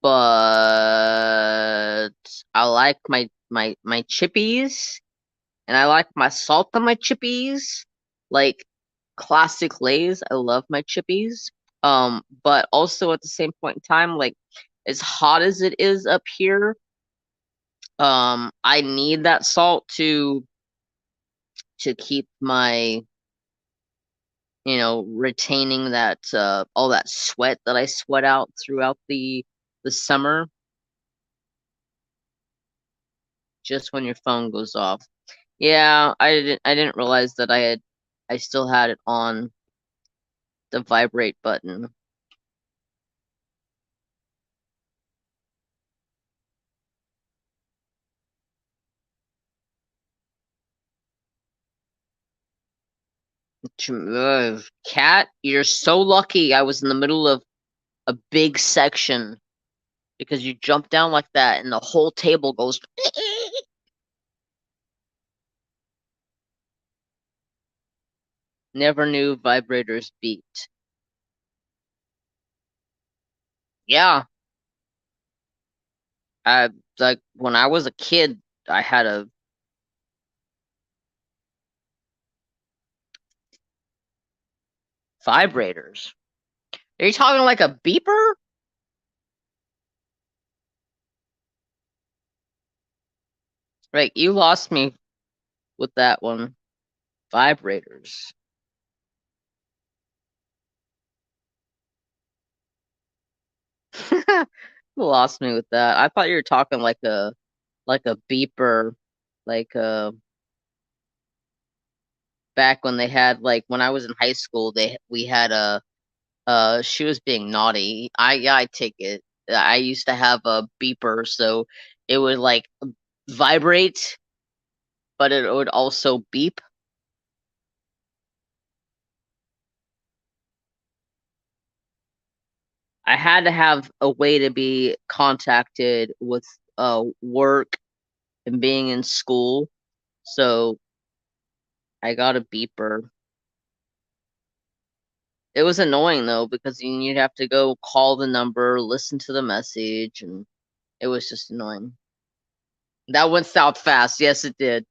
Speaker 1: but I like my chippies, and I like my salt on my chippies, like classic Lay's. I love my chippies. But also at the same point in time, like as hot as it is up here, I need that salt to keep my, retaining that all that sweat that I sweat out throughout the summer. Just when your phone goes off. Yeah, I didn't realize that I still had it on the vibrate button. Cat, you're so lucky I was in the middle of a big section because you jump down like that and the whole table goes. Never knew vibrators beeped. Yeah, I like when I was a kid, I had a vibrators. Are you talking like a beeper? Right, you lost me with that one. Vibrators. You lost me with that. I thought you were talking like a beeper, like back when they had like when I was in high school, we had a she was being naughty. I take it. I used to have a beeper, so it would like vibrate, but it would also beep. I had to have a way to be contacted with work and being in school, so I got a beeper. It was annoying though because you'd have to go call the number, listen to the message, and it was just annoying. That went south fast. Yes, it did.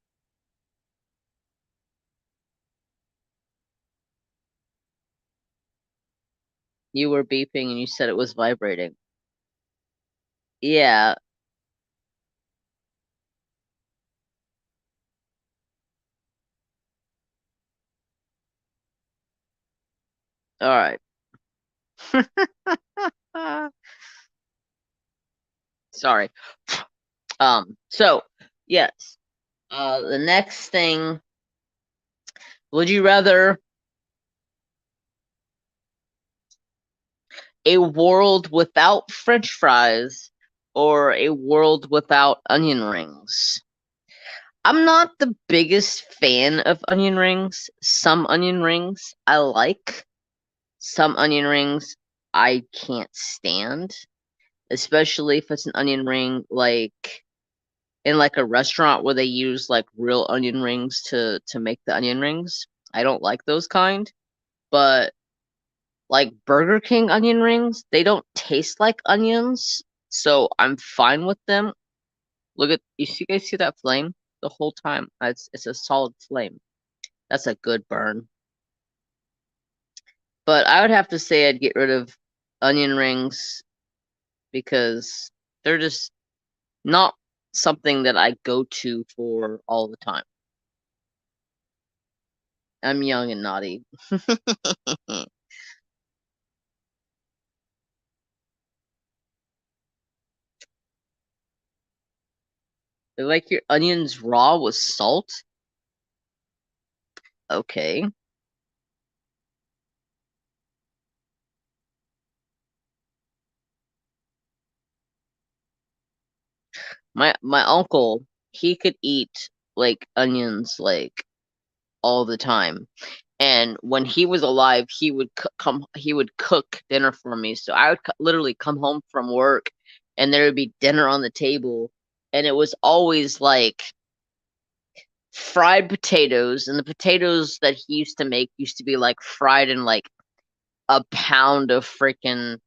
Speaker 1: You were beeping and you said it was vibrating. Yeah. All right. Sorry. So yes. The next thing, would you rather a world without French fries or a world without onion rings? I'm not the biggest fan of onion rings. Some onion rings I like. Some onion rings I can't stand, especially if it's an onion ring like in like a restaurant where they use like real onion rings to make the onion rings. I don't like those kind, but like Burger King onion rings, they don't taste like onions, so I'm fine with them. Look at you guys see that flame the whole time? It's a solid flame. That's a good burn. But I would have to say I'd get rid of onion rings because they're just not something that I go to for all the time. I'm young and naughty. They like your onions raw with salt? Okay. My uncle, he could eat like onions like all the time. And when he was alive, he would cook dinner for me. So I would literally come home from work and there would be dinner on the table and it was always like fried potatoes, and the potatoes that he used to make used to be like fried in like a pound of freaking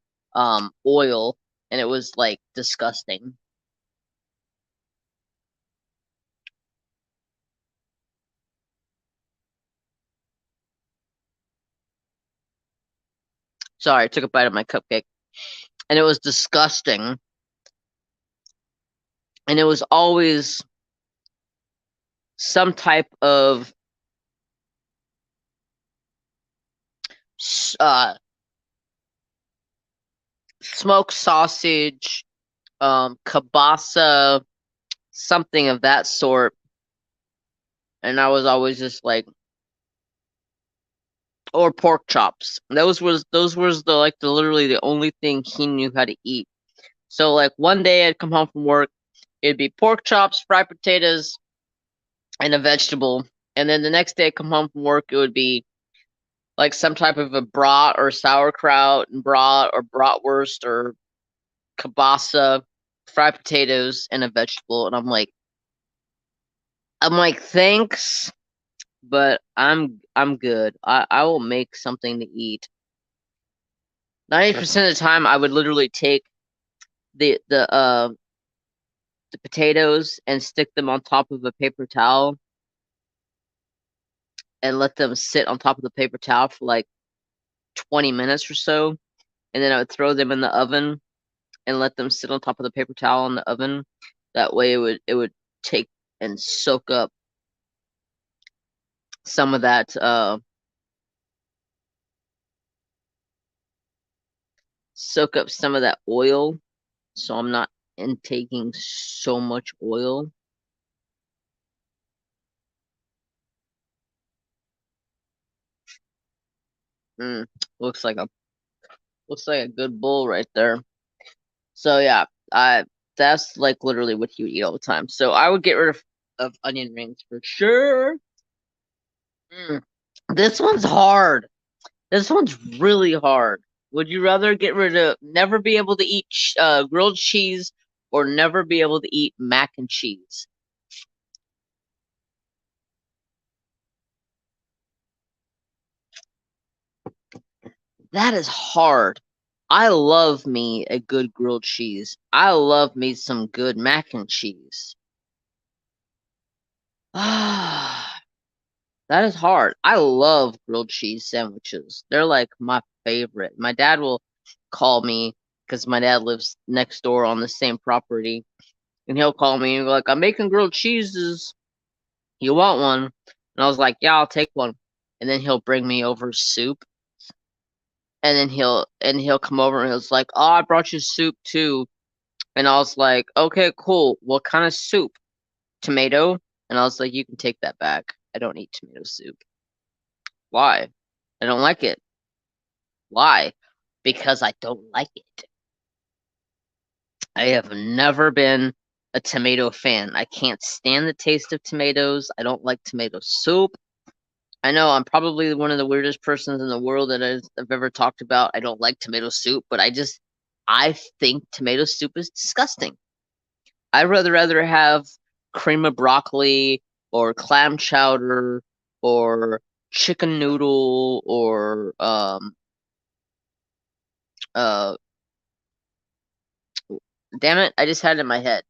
Speaker 1: oil, and it was like disgusting. Sorry, I took a bite of my cupcake, and it was disgusting. And it was always some type of uh, smoked sausage, kielbasa, something of that sort. And I was always just like, or pork chops. Those was the like the literally the only thing he knew how to eat. So like one day I'd come home from work, it'd be pork chops, fried potatoes, and a vegetable. And then the next day I come home from work, it would be like some type of a brat or sauerkraut and brat or bratwurst or kielbasa, fried potatoes, and a vegetable. And I'm like, thanks, but I'm good. I will make something to eat. 90% of the time, I would literally take the potatoes and stick them on top of a paper towel and let them sit on top of the paper towel for like 20 minutes or so, and then I would throw them in the oven and let them sit on top of the paper towel in the oven. That way it would take and some of that soak up some of that oil, so I'm not intaking so much oil. Mm, looks like a good bowl right there. So yeah, I that's like literally what he would eat all the time. So I would get rid of onion rings for sure. Mm. This one's hard. This one's really hard. Would you rather get rid of never be able to eat grilled cheese or never be able to eat mac and cheese? That is hard. I love me a good grilled cheese. I love me some good mac and cheese. Ah, that is hard. I love grilled cheese sandwiches. They're like my favorite. My dad will call me because my dad lives next door on the same property, and he'll call me and be like, "I'm making grilled cheeses. You want one?" And I was like, "Yeah, I'll take one." And then he'll bring me over soup, and then he'll come over and he's like, "Oh, I brought you soup too." And I was like, "Okay, cool. What kind of soup? Tomato?" And I was like, "You can take that back. I don't eat tomato soup." Why? I don't like it. Why? Because I don't like it. I have never been a tomato fan. I can't stand the taste of tomatoes. I don't like tomato soup. I know I'm probably one of the weirdest persons in the world that I've ever talked about. I don't like tomato soup, but I think tomato soup is disgusting. I'd rather have cream of broccoli or clam chowder or chicken noodle or uh damn it, I just had it in my head.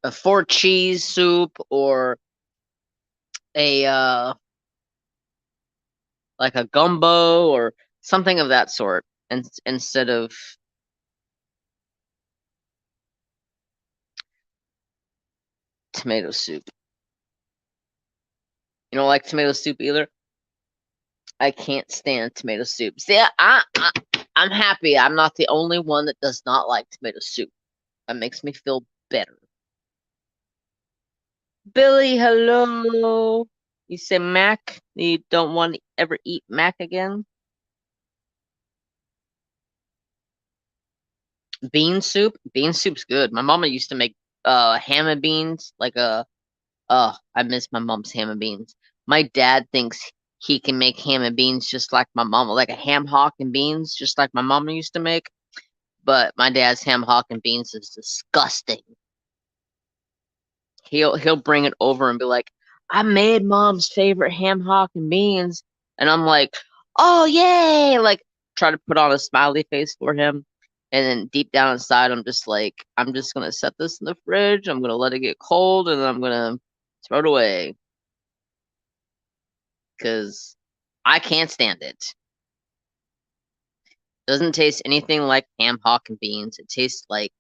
Speaker 1: A four cheese soup or a like a gumbo or something of that sort, and instead of tomato soup. You don't like tomato soup either? I can't stand tomato soup. See, I'm happy I'm not the only one that does not like tomato soup. That makes me feel better. Billy, hello. You say mac? You don't want to ever eat mac again? Bean soup? Bean soup's good. My mama used to make ham and beans like a I miss my mom's ham and beans. My dad thinks he can make ham and beans just like my mama, like a ham hock and beans, just like my mama used to make. But my dad's ham hock and beans is disgusting. He'll bring it over and be like, "I made mom's favorite ham hock and beans," and I'm like, "Oh yay!" Like try to put on a smiley face for him, and then deep down inside, I'm just like, I'm just gonna set this in the fridge. I'm gonna let it get cold, and then I'm gonna throw it away because I can't stand it. Doesn't taste anything like ham hock and beans. It tastes like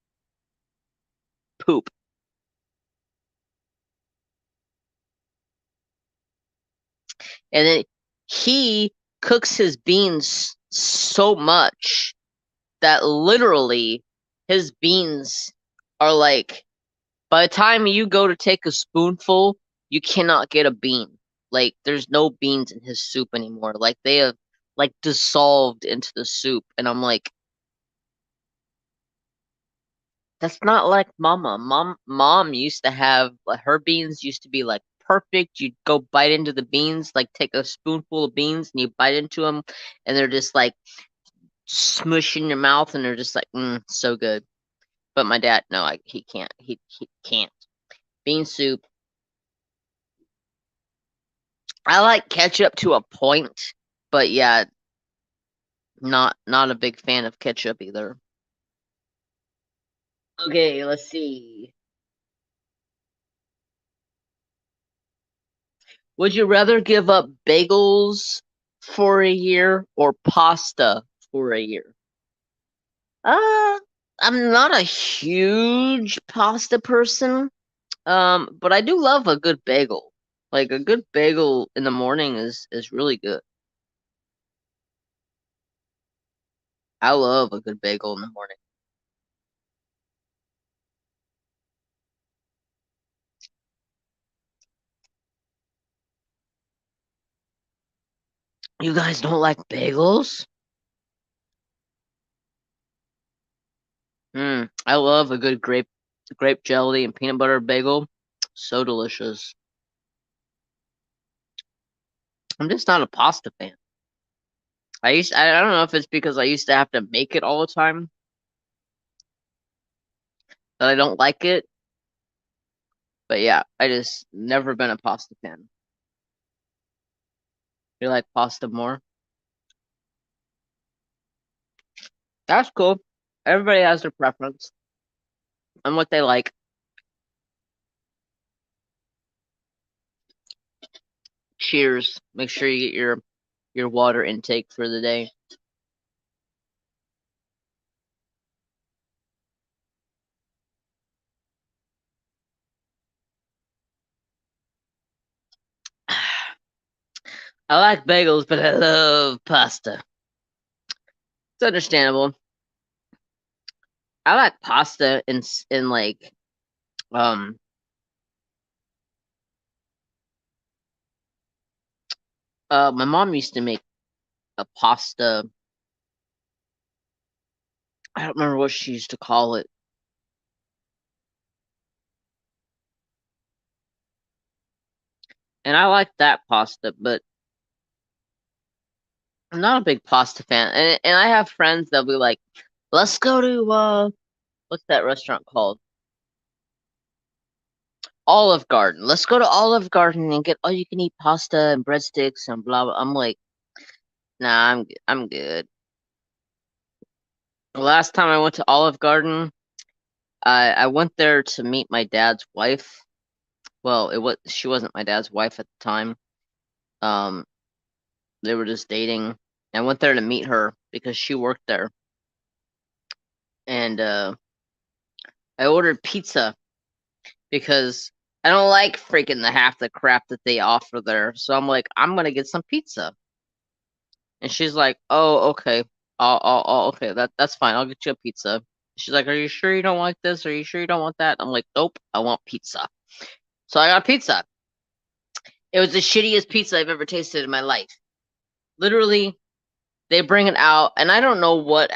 Speaker 1: poop. And then he cooks his beans so much that literally his beans are like, by the time you go to take a spoonful, you cannot get a bean. Like there's no beans in his soup anymore. Like they have like dissolved into the soup, and I'm like, that's not like mama. Mom used to have like, her beans used to be like perfect. You'd go bite into the beans, like take a spoonful of beans and you bite into them, and they're just like smush in your mouth, and they're just like, so good. But my dad, no, he can't. He can't. Bean soup. I like ketchup to a point, but yeah, not a big fan of ketchup either. Okay, let's see. Would you rather give up bagels for a year or pasta for a year? Uh, I'm not a huge pasta person. But I do love a good bagel. Like a good bagel in the morning is really good. I love a good bagel in the morning. You guys don't like bagels? I love a good grape jelly and peanut butter bagel. So delicious. I'm just not a pasta fan. I don't know if it's because I used to have to make it all the time that I don't like it. But yeah, I just never been a pasta fan. You like pasta more? That's cool. Everybody has their preference and what they like. Cheers. Make sure you get your water intake for the day. I like bagels, but I love pasta. It's understandable. I like pasta in like um my mom used to make a pasta. I don't remember what she used to call it. And I like that pasta, but I'm not a big pasta fan. And I have friends that'll be like, "Let's go to what's that restaurant called? Olive Garden. Let's go to Olive Garden and get all you can eat pasta and breadsticks and blah blah." I'm like, "Nah, I'm good." The last time I went to Olive Garden, I went there to meet my dad's wife. Well, it was she wasn't my dad's wife at the time. Um, They were just dating. I went there to meet her because she worked there. And I ordered pizza because I don't like freaking the half the crap that they offer there. So I'm like, I'm gonna get some pizza. And she's like, oh, okay. Okay, that's fine. I'll get you a pizza. She's like, are you sure you don't want this? Are you sure you don't want that? I'm like, nope, I want pizza. So I got pizza. It was the shittiest pizza I've ever tasted in my life. Literally, they bring it out, and I don't know what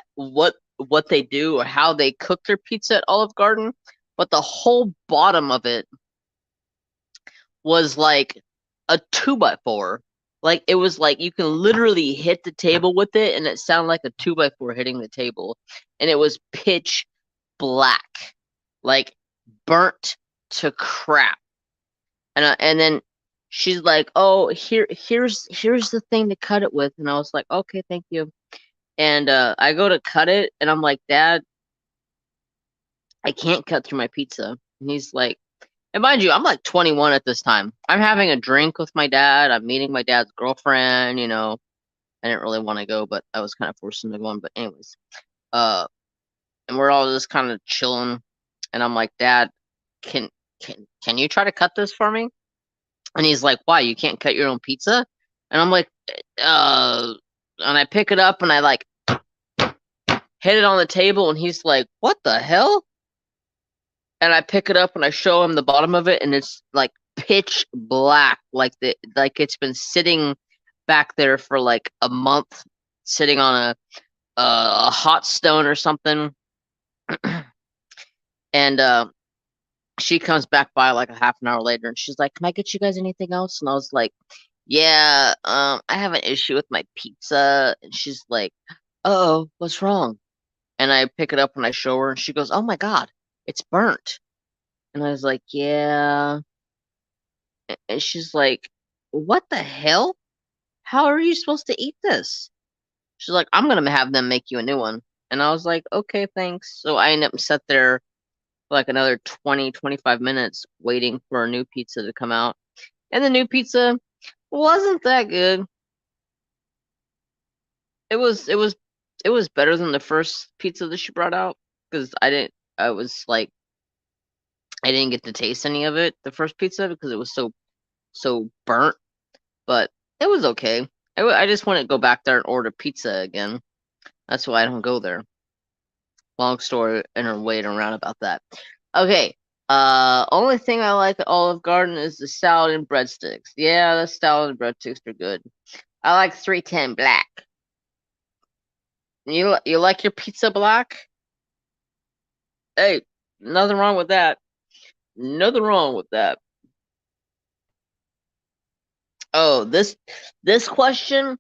Speaker 1: they do or how they cook their pizza at Olive Garden, but the whole bottom of it was like a 2x4. Like it was like you can literally hit the table with it, and it sounded like a 2x4 hitting the table, and it was pitch black, like burnt to crap. And then she's like, "Oh, here's the thing to cut it with," and I was like, "Okay, thank you." And I go to cut it, and I'm like, "Dad, I can't cut through my pizza." And he's like, and mind you, I'm like 21 at this time. I'm having a drink with my dad. I'm meeting my dad's girlfriend. You know, I didn't really want to go, but I was kind of forced into going. But anyways, uh, and we're all just kind of chilling, and I'm like, "Dad, can can you try to cut this for me?" And he's like, "Why? You can't cut your own pizza?" And I'm like, and I pick it up and I like hit it on the table, and he's like, "What the hell?" And I pick it up and I show him the bottom of it, and it's like pitch black, like it's been sitting back there for like a month, sitting on a hot stone or something. And she comes back by like a half an hour later, and she's like, "Can I get you guys anything else?" And I was like, "Yeah, I have an issue with my pizza." And she's like, "Oh, what's wrong?" And I pick it up and I show her, and she goes, "Oh my God, it's burnt." And I was like, "Yeah." And she's like, "What the hell? How are you supposed to eat this?" She's like, "I'm gonna have them make you a new one." And I was like, "Okay, thanks." So I ended up sat there for like another 20-25 minutes waiting for a new pizza to come out. And the new pizza wasn't that good. It was it was it was better than the first pizza that she brought out because I was like I didn't get to taste any of it the first pizza because it was so burnt, but it was okay. I just want to go back there and order pizza again. That's why I don't go there. Long story in a way around about that. Okay. Only thing I like at Olive Garden is the salad and breadsticks. Yeah, the salad and breadsticks are good. I like 310 black. You like your pizza black? Hey, nothing wrong with that. Nothing wrong with that. Oh, this question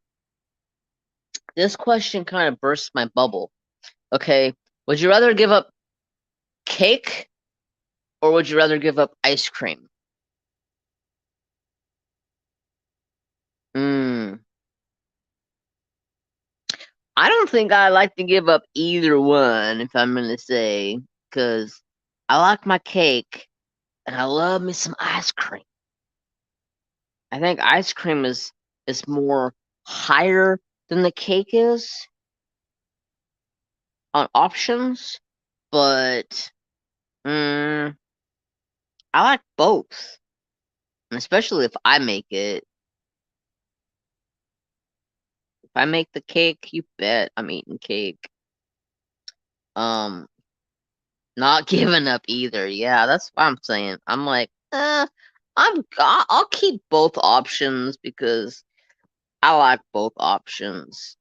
Speaker 1: this question kind of bursts my bubble. Okay, would you rather give up cake or would you rather give up ice cream? Hmm. I don't think I like to give up either one, if I'm gonna say, because I like my cake and I love me some ice cream. I think ice cream is more higher than the cake is on options, but I like both, and especially if I make it. If I make the cake, you bet I'm eating cake. Um, Not giving up either. Yeah, that's what I'm saying. I'm like, I'll keep both options because I like both options.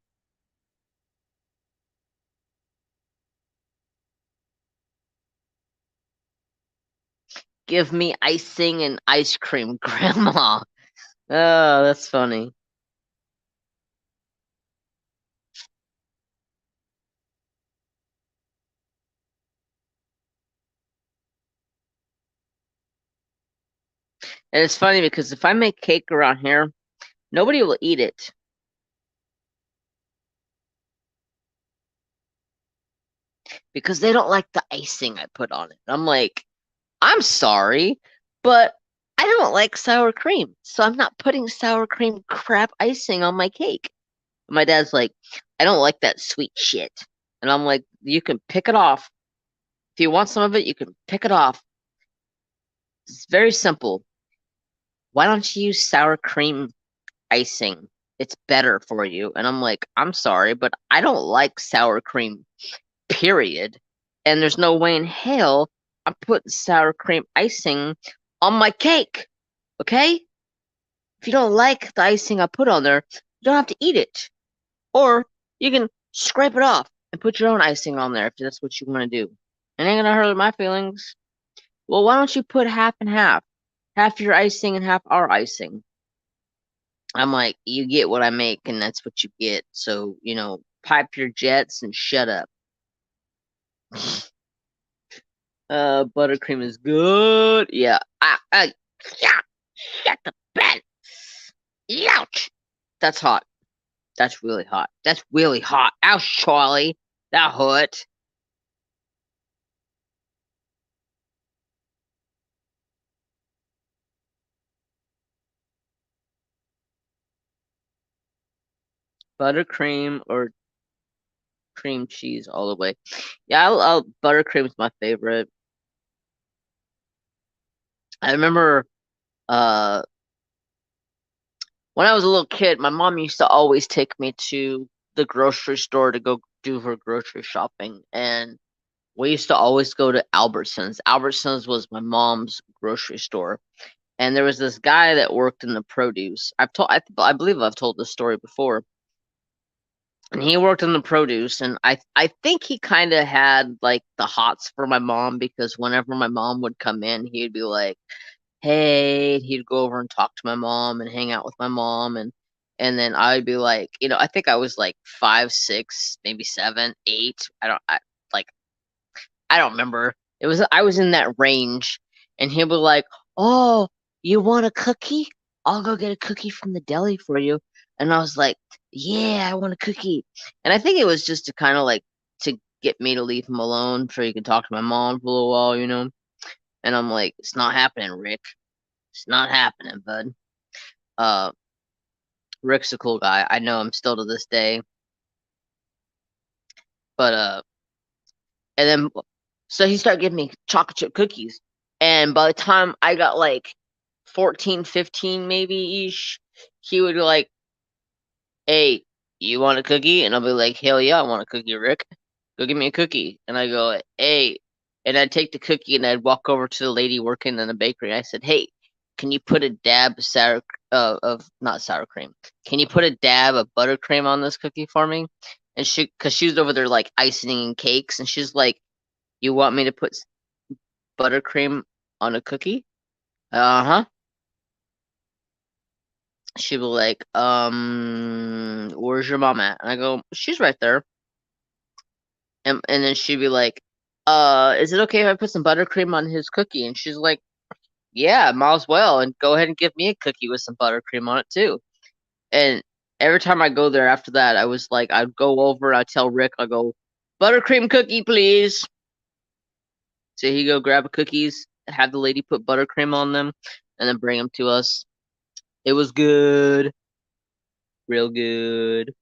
Speaker 1: Give me icing and ice cream, Grandma. Oh, that's funny. And it's funny because if I make cake around here, nobody will eat it because they don't like the icing I put on it. I'm like, I'm sorry, but I don't like sour cream, so I'm not putting sour cream crap icing on my cake. My dad's like, I don't like that sweet shit. And I'm like, you can pick it off. If you want some of it, you can pick it off. It's very simple. Why don't you use sour cream icing? It's better for you. And I'm like, I'm sorry, but I don't like sour cream, period. And there's no way in hell I'm putting sour cream icing on my cake. Okay? If you don't like the icing I put on there, you don't have to eat it. Or you can scrape it off and put your own icing on there if that's what you want to do. It ain't gonna hurt my feelings. Well, why don't you put half and half? Half your icing and half our icing. I'm like, you get what I make, and that's what you get. So, pipe your jets and shut up. Buttercream is good. Yeah. Yeah. Shut the bed. Ouch. That's hot. That's really hot. That's really hot. Ouch, Charlie. That hurt. Buttercream or cream cheese all the way. Yeah, buttercream's my favorite. I remember uh when I was a little kid, my mom used to always take me to the grocery store to go do her grocery shopping, and we used to always go to Albertsons. Albertsons was my mom's grocery store, and there was this guy that worked in the produce. I believe I've told this story before. And he worked in the produce, and I think he kind of had like the hots for my mom, because whenever my mom would come in, he'd be like, "Hey," he'd go over and talk to my mom and hang out with my mom, and then I'd be like, I think I was like 5, 6, maybe 7, 8. Like I don't remember. I was in that range, and he'll be like, "Oh, you want a cookie? I'll go get a cookie from the deli for you." And I was like, "Yeah, I want a cookie." And I think it was just to kind of like to get me to leave him alone so he could talk to my mom for a little while. And I'm like, "It's not happening, Rick. It's not happening, bud." Uh, Rick's a cool guy. I know him still to this day. But and then so he started giving me chocolate chip cookies. And by the time I got like 14, 15 maybe ish, he would be like, "Hey, you want a cookie?" And I'll be like, "Hell yeah, I want a cookie, Rick. Go give me a cookie." And I go, "Hey," and I'd take the cookie and I'd walk over to the lady working in the bakery. I said, "Hey, can you put a dab of of not sour cream? Can you put a dab of buttercream on this cookie for me?" And cause she was over there like icing cakes, and she's like, "You want me to put buttercream on a cookie?" Uh-huh. She'd be like, "Where's your mom at?" And I go, "She's right there." And then she'd be like, "Is it okay if I put some buttercream on his cookie?" And she's like, "Yeah, might as well. And go ahead and give me a cookie with some buttercream on it too." And every time I go there after that, I was like, I'd go over, I'd tell Rick, I go, "Buttercream cookie, please." So he'd go grab the cookies, have the lady put buttercream on them, and then bring them to us. It was good. Real good.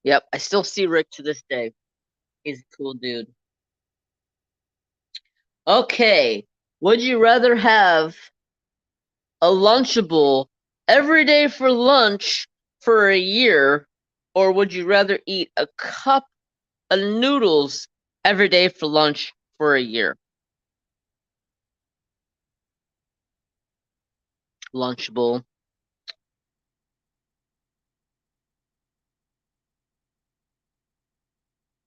Speaker 1: Yep, I still see Rick to this day. He's a cool dude. Okay, would you rather have a Lunchable every day for lunch for a year, or would you rather eat a cup of noodles every day for lunch for a year? Lunchable.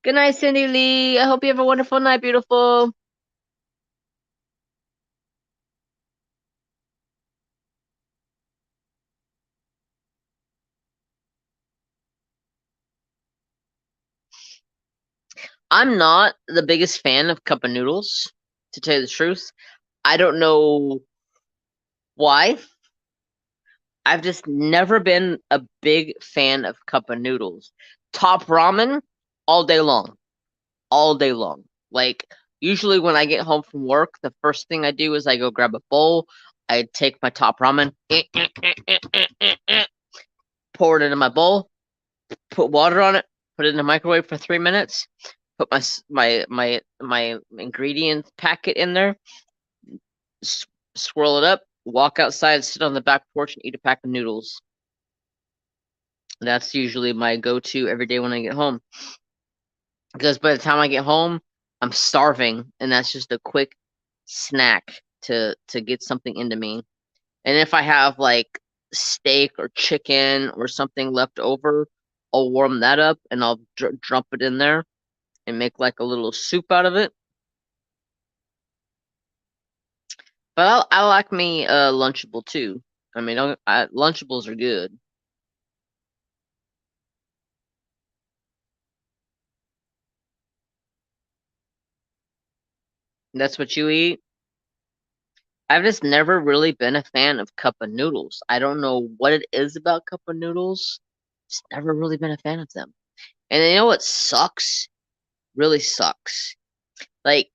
Speaker 1: Good night, Cindy Lee. I hope you have a wonderful night, beautiful. I'm not the biggest fan of cup of noodles, to tell you the truth. I don't know why. I've just never been a big fan of cup of noodles. Top ramen all day long. All day long. Like, usually when I get home from work, the first thing I do is I go grab a bowl. I take my top ramen, pour it into my bowl, put water on it, put it in the microwave for 3 minutes, put my ingredient packet in there, swirl it up, walk outside, sit on the back porch, and eat a pack of noodles. That's usually my go-to every day when I get home. Because by the time I get home, I'm starving, and that's just a quick snack to get something into me. And if I have like steak or chicken or something left over, I'll warm that up and I'll drop it in there and make like a little soup out of it. But I like me Lunchable too. I mean, Lunchables are good. That's what you eat. I've just never really been a fan of cup of noodles. I don't know what it is about cup of noodles. Just never really been a fan of them. And you know what sucks? Really sucks. Like,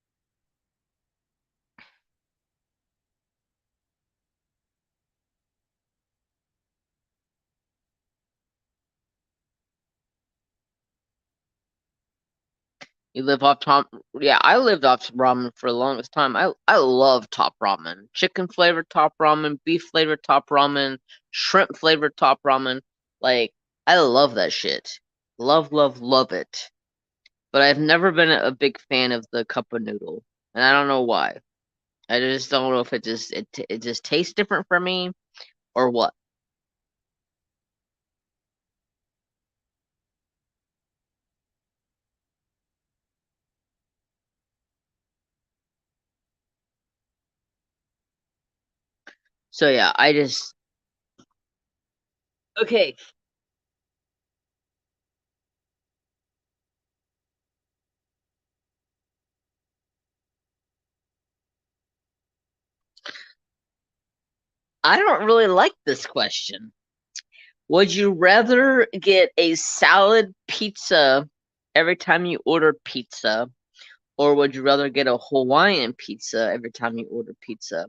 Speaker 1: you live off top. Yeah, I lived off ramen for the longest time. I love top ramen. Chicken flavored top ramen, beef flavored top ramen, shrimp flavored top ramen. Like, I love that shit. Love, love, love it. But I've never been a big fan of the cup of noodle, and I don't know why. I just don't know if it just tastes different for me or what. So yeah, I just okay. I don't really like this question. Would you rather get a salad pizza every time you order pizza, or would you rather get a Hawaiian pizza every time you order pizza?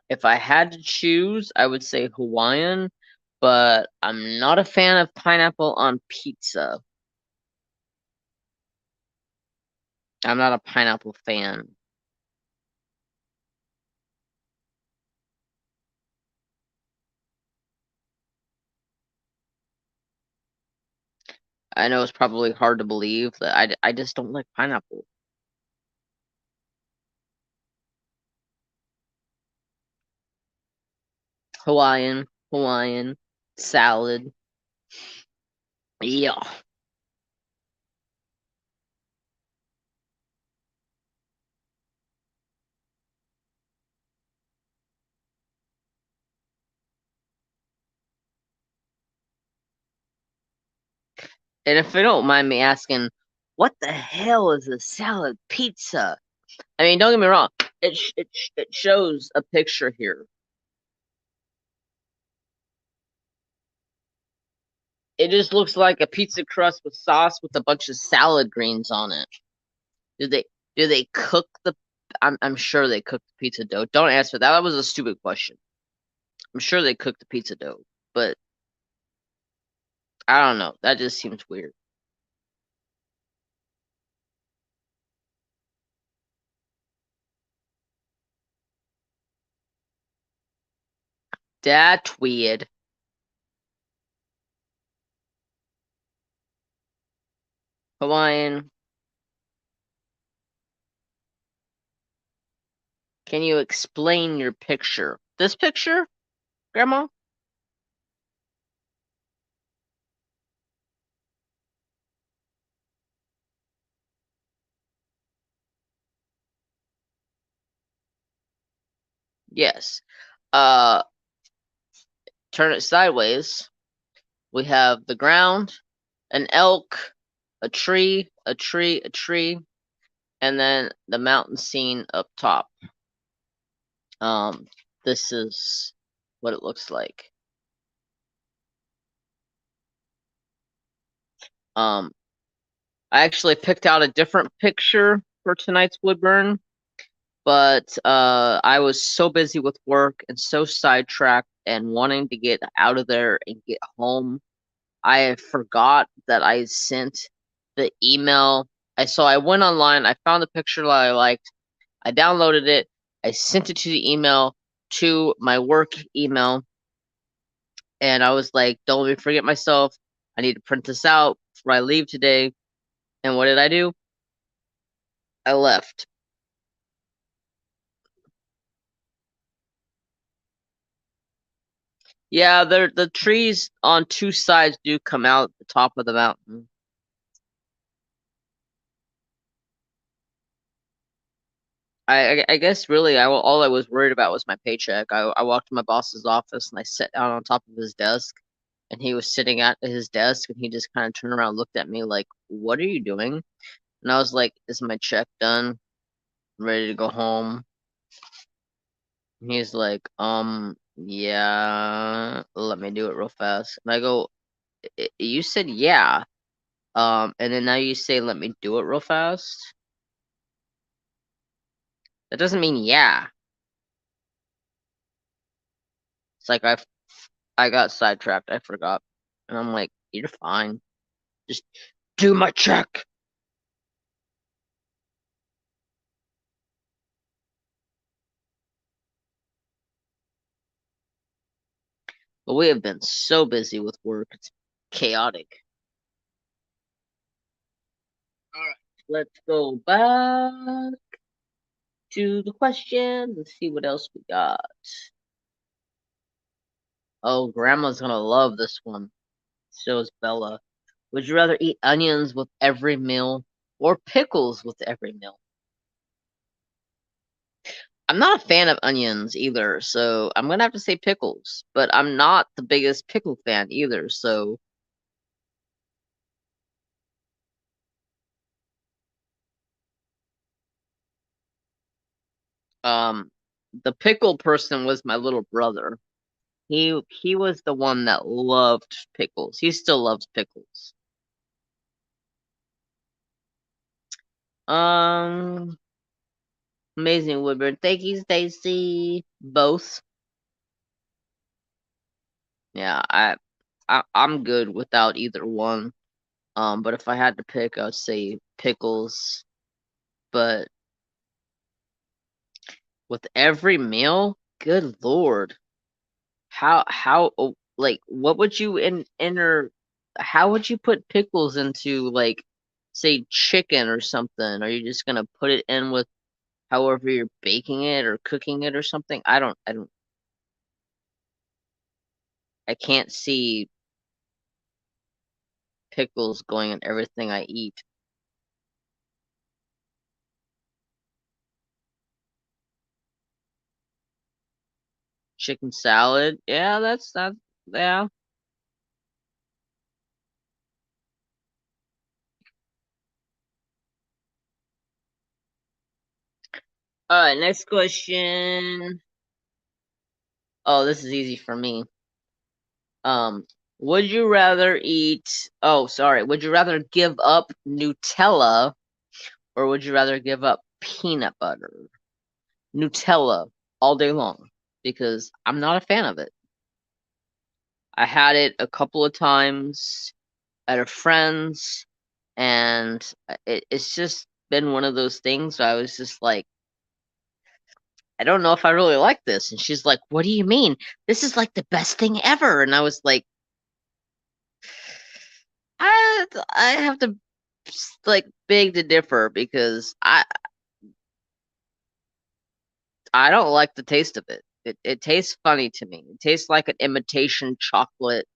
Speaker 1: If I had to choose, I would say Hawaiian, but I'm not a fan of pineapple on pizza. I'm not a pineapple fan. I know it's probably hard to believe that I just don't like pineapple. Hawaiian, salad. Yeah. And if you don't mind me asking, what the hell is a salad pizza? I mean, don't get me wrong. It shows a picture here. It just looks like a pizza crust with sauce with a bunch of salad greens on it. Do they do they cook the? I'm sure they cook the pizza dough. Don't answer that. That was a stupid question. I'm sure they cook the pizza dough, but I don't know. That just seems weird. That's weird. Hawaiian. Can you explain your picture? This picture, Grandma? Yes. Uh, turn it sideways. We have the ground, an elk, a tree, a tree, a tree, and then the mountain scene up top. Um, this is what it looks like. I actually picked out a different picture for tonight's Woodburn, but I was so busy with work and so sidetracked and wanting to get out of there and get home. I forgot that I sent the email. I went online, I found the picture that I liked, I downloaded it, I sent it to the email to my work email, and I was like, don't let me forget myself. I need to print this out before I leave today. And what did I do? I left. Yeah, the trees on two sides do come out the top of the mountain. I guess really all I was worried about was my paycheck. I walked to my boss's office and I sat down on top of his desk, and he was sitting at his desk, and he just kind of turned around and looked at me like, "What are you doing?" And I was like, "Is my check done? I'm ready to go home." And he's like, yeah, let me do it real fast." And I go, You said yeah, and then now you say let me do it real fast? That doesn't mean yeah." It's like I got sidetracked. I forgot. And I'm like, "You're fine. Just do my check." But we have been so busy with work. It's chaotic. Alright, let's go back to the questions and see what else we got. Oh, Grandma's gonna love this one. So is Bella. Would you rather eat onions with every meal or pickles with every meal? I'm not a fan of onions either, so I'm gonna have to say pickles. But I'm not the biggest pickle fan either, so um the pickle person was my little brother. He was the one that loved pickles. He still loves pickles. Um Amazing Woodburn. Thank you, Stacy. Both. Yeah, I'm good without either one. But if I had to pick, I'd say pickles. But with every meal, good lord, how like what would you enter? How would you put pickles into, like, say chicken or something? Are you just gonna put it in with however you're baking it or cooking it or something? I can't see pickles going in everything I eat. Chicken salad, yeah, that's that. Yeah. All right, next question. Oh, this is easy for me. Um, would you rather eat? Oh, sorry. Would you rather give up Nutella or would you rather give up peanut butter? Nutella all day long because I'm not a fan of it. I had it a couple of times at a friend's, and it's just been one of those things where I was just like, I don't know if I really like this. And she's like, "What do you mean? This is like the best thing ever." And I was like, I have to like beg to differ because I don't like the taste of it. It tastes funny to me. It tastes like an imitation chocolate.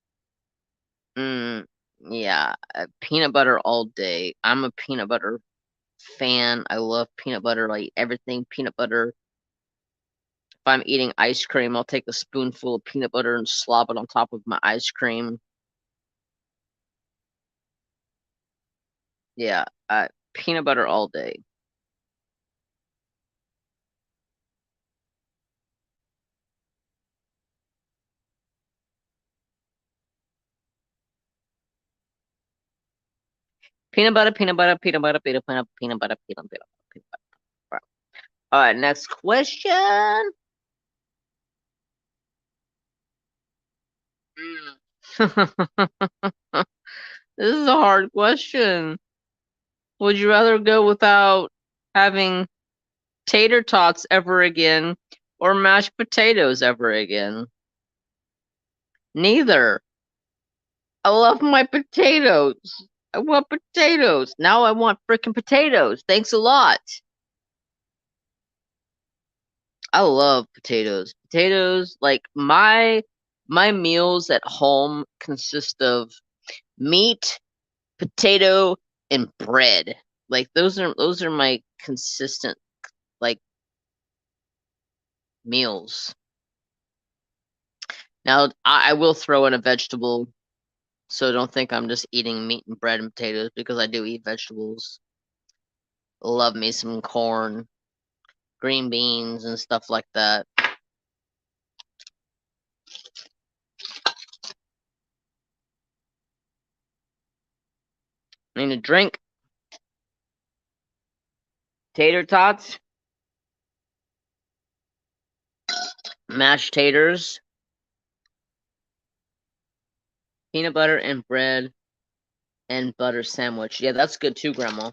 Speaker 1: Mm, yeah, peanut butter all day. I'm a peanut butter fan. I love peanut butter, like everything peanut butter. If I'm eating ice cream, I'll take a spoonful of peanut butter and slop it on top of my ice cream. Yeah, peanut butter all day. Peanut butter, peanut butter, peanut butter, peanut butter, peanut butter, peanut butter, peanut butter. All right, next question. This is a hard question. Would you rather go without having tater tots ever again or mashed potatoes ever again? Neither. I love my potatoes. I want potatoes. Now I want freaking potatoes. Thanks a lot. I love potatoes. Potatoes, like my meals at home consist of meat, potato, and bread. Like those are my consistent like meals. Now I will throw in a vegetable, so don't think I'm just eating meat and bread and potatoes because I do eat vegetables. Love me some corn, green beans, and stuff like that. I need a drink. Tater tots, mashed taters, peanut butter and bread, and butter sandwich. Yeah, that's good too, Grandma.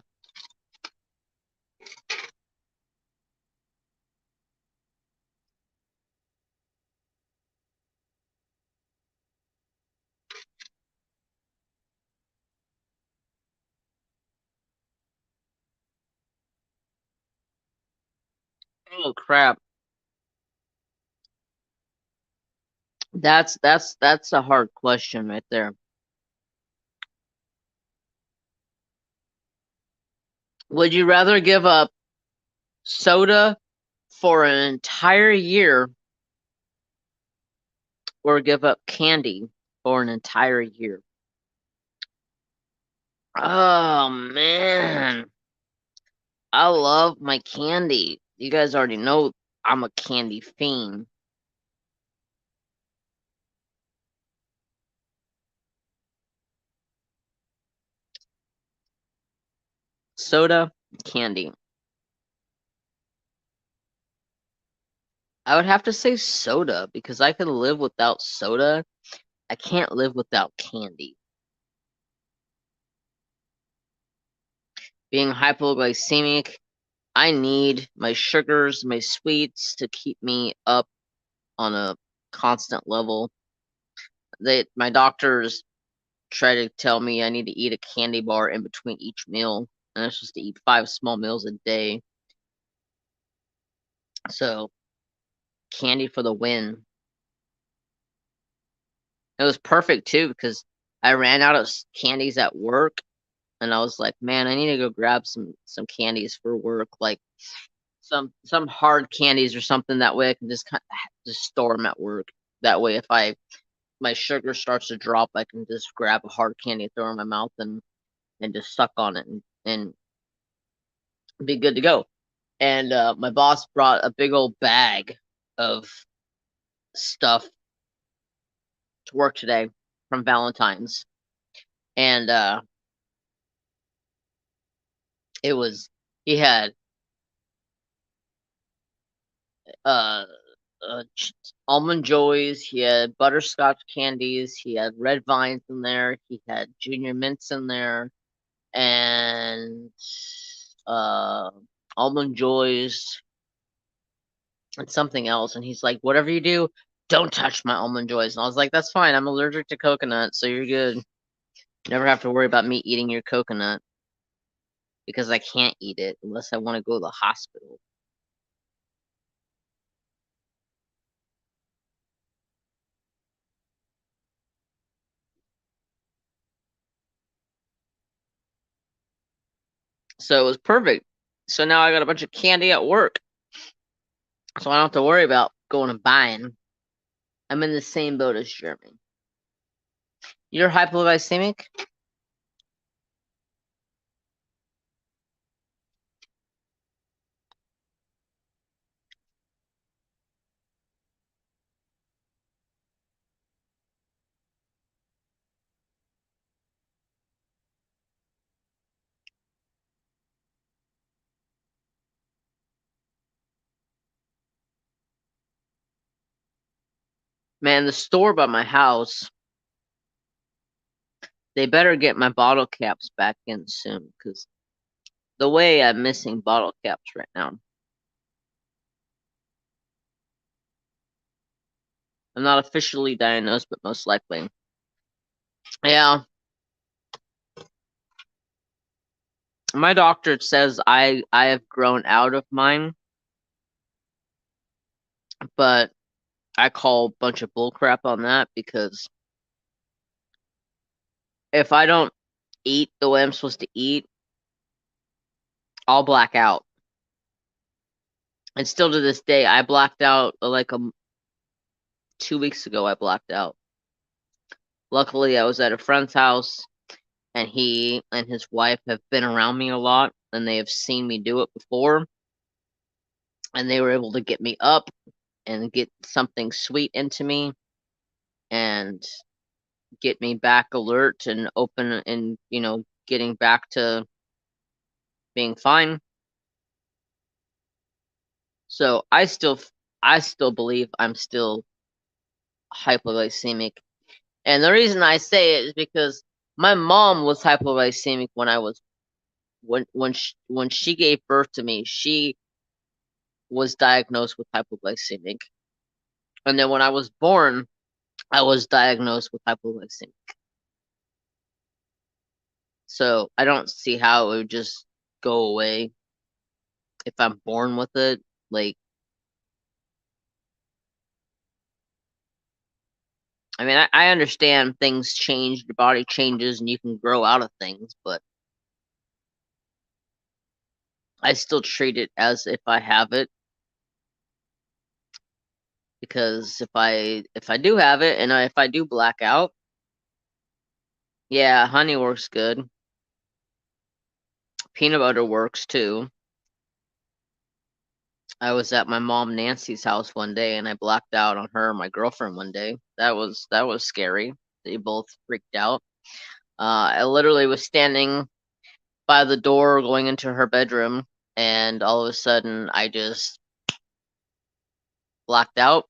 Speaker 1: Oh crap. That's a hard question right there. Would you rather give up soda for an entire year or give up candy for an entire year? Oh man. I love my candy. You guys already know I'm a candy fiend. Soda, candy. I would have to say soda because I could live without soda. I can't live without candy. Being hypoglycemic, I need my sugars, my sweets to keep me up on a constant level. My doctors try to tell me I need to eat a candy bar in between each meal, and I'm supposed to eat 5 small meals a day. So, candy for the win. It was perfect too because I ran out of candies at work, and I was like, man, I need to go grab some candies for work, like some hard candies or something. That way I can just just store them at work. That way, if my sugar starts to drop, I can just grab a hard candy, throw it in my mouth, and just suck on it and be good to go. And my boss brought a big old bag of stuff to work today from Valentine's, and it was he had uh, almond joys, he had butterscotch candies, he had red vines in there, he had junior mints in there, and uh, almond joys and something else. And he's like, "Whatever you do, don't touch my almond joys." And I was like, "That's fine. I'm allergic to coconut, so you're good. Never have to worry about me eating your coconut because I can't eat it unless I want to go to the hospital." So it was perfect. So now I got a bunch of candy at work, so I don't have to worry about going and buying. I'm in the same boat as Jeremy. You're hypoglycemic? Man, the store by my house, they better get my bottle caps back in soon, because the way I'm missing bottle caps right now. I'm not officially diagnosed, but most likely. Yeah. My doctor says I have grown out of mine, but I call a bunch of bullcrap on that, because if I don't eat the way I'm supposed to eat, I'll black out. And still to this day, I blacked out like 2 weeks ago. I blacked out. Luckily, I was at a friend's house, and he and his wife have been around me a lot, and they have seen me do it before, and they were able to get me up and get something sweet into me and get me back alert and open, and getting back to being fine. So I still believe I'm still hypoglycemic. And the reason I say it is because my mom was hypoglycemic when she gave birth to me. She was diagnosed with hypoglycemic. And then when I was born, I was diagnosed with hypoglycemic. So I don't see how it would just go away if I'm born with it. Like, I mean, I understand things change, your body changes, and you can grow out of things, but I still treat it as if I have it, because if I do have it, and if I do black out, yeah, honey works good. Peanut butter works too. I was at my mom Nancy's house one day, and I blacked out on her and my girlfriend one day. That was scary. They both freaked out. I literally was standing by the door going into her bedroom, and all of a sudden I just blacked out.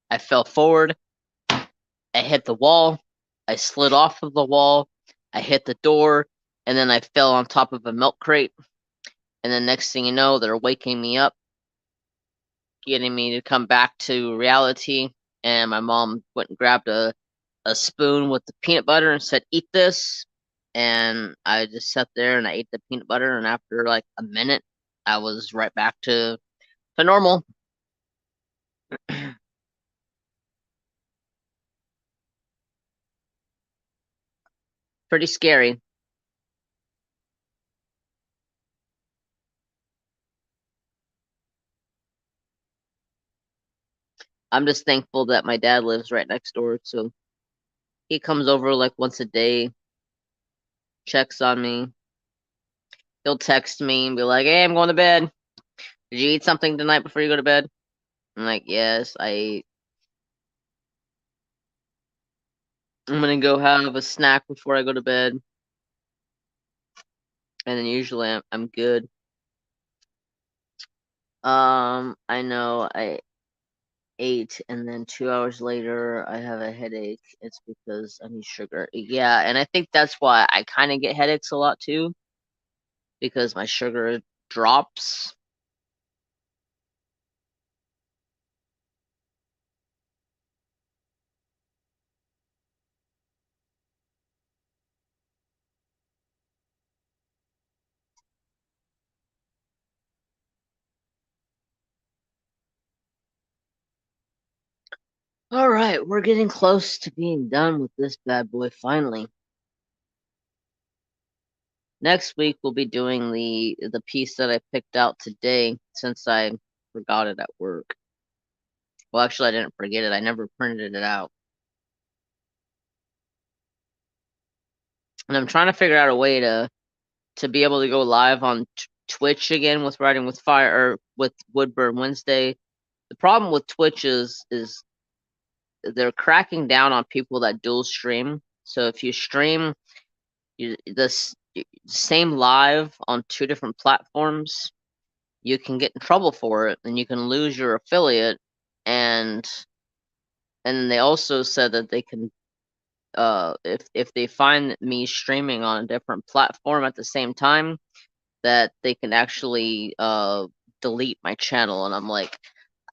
Speaker 1: I fell forward. I hit the wall. I slid off of the wall. I hit the door, and then I fell on top of a milk crate. And then next thing you know, they're waking me up, getting me to come back to reality. And my mom went and grabbed a spoon with the peanut butter and said, "Eat this." And I just sat there and I ate the peanut butter. And after like a minute, I was right back to normal. Pretty scary. I'm just thankful that my dad lives right next door, so he comes over like once a day, checks on me. He'll text me and be like, "Hey, I'm going to bed. Did you eat something tonight before you go to bed?" I'm like, "Yes, I ate. I'm gonna go have a snack before I go to bed." And then usually I'm good. I know I ate, and then 2 hours later I have a headache. It's because I need sugar. Yeah, and I think that's why I kind of get headaches a lot too, because my sugar drops. All right, we're getting close to being done with this bad boy finally. Next week we'll be doing the piece that I picked out today, since I forgot it at work. Well, actually I didn't forget it. I never printed it out. And I'm trying to figure out a way to be able to go live on Twitch again with Writing with Fire, or with Woodburn Wednesday. The problem with Twitch is they're cracking down on people that dual stream. So if you stream this same live on two different platforms, you can get in trouble for it, and you can lose your affiliate, and And they also said that they can, if they find me streaming on a different platform at the same time, that they can actually delete my channel. And I'm like,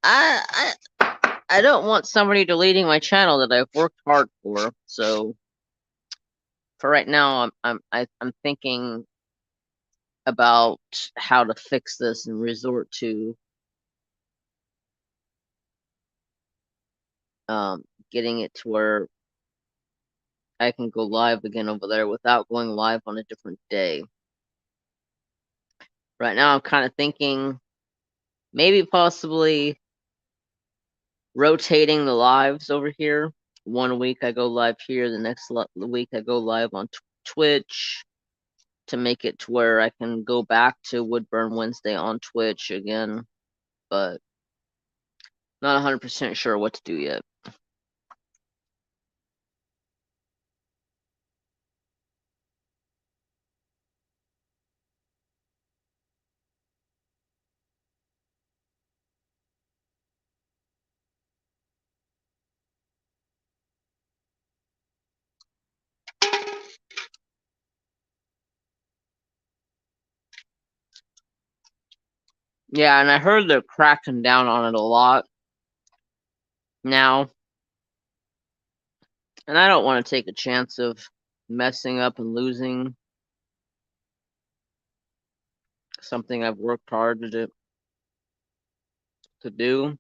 Speaker 1: I don't want somebody deleting my channel that I've worked hard for. So for right now, I'm thinking about how to fix this and resort to getting it to where I can go live again over there without going live on a different day. Right now, I'm kind of thinking maybe possibly rotating the lives over here. 1 week I go live here, the next week I go live on Twitch, to make it to where I can go back to Woodburn Wednesday on Twitch again, but not 100% sure what to do yet. Yeah, and I heard they're cracking down on it a lot now, and I don't want to take a chance of messing up and losing something I've worked hard to do.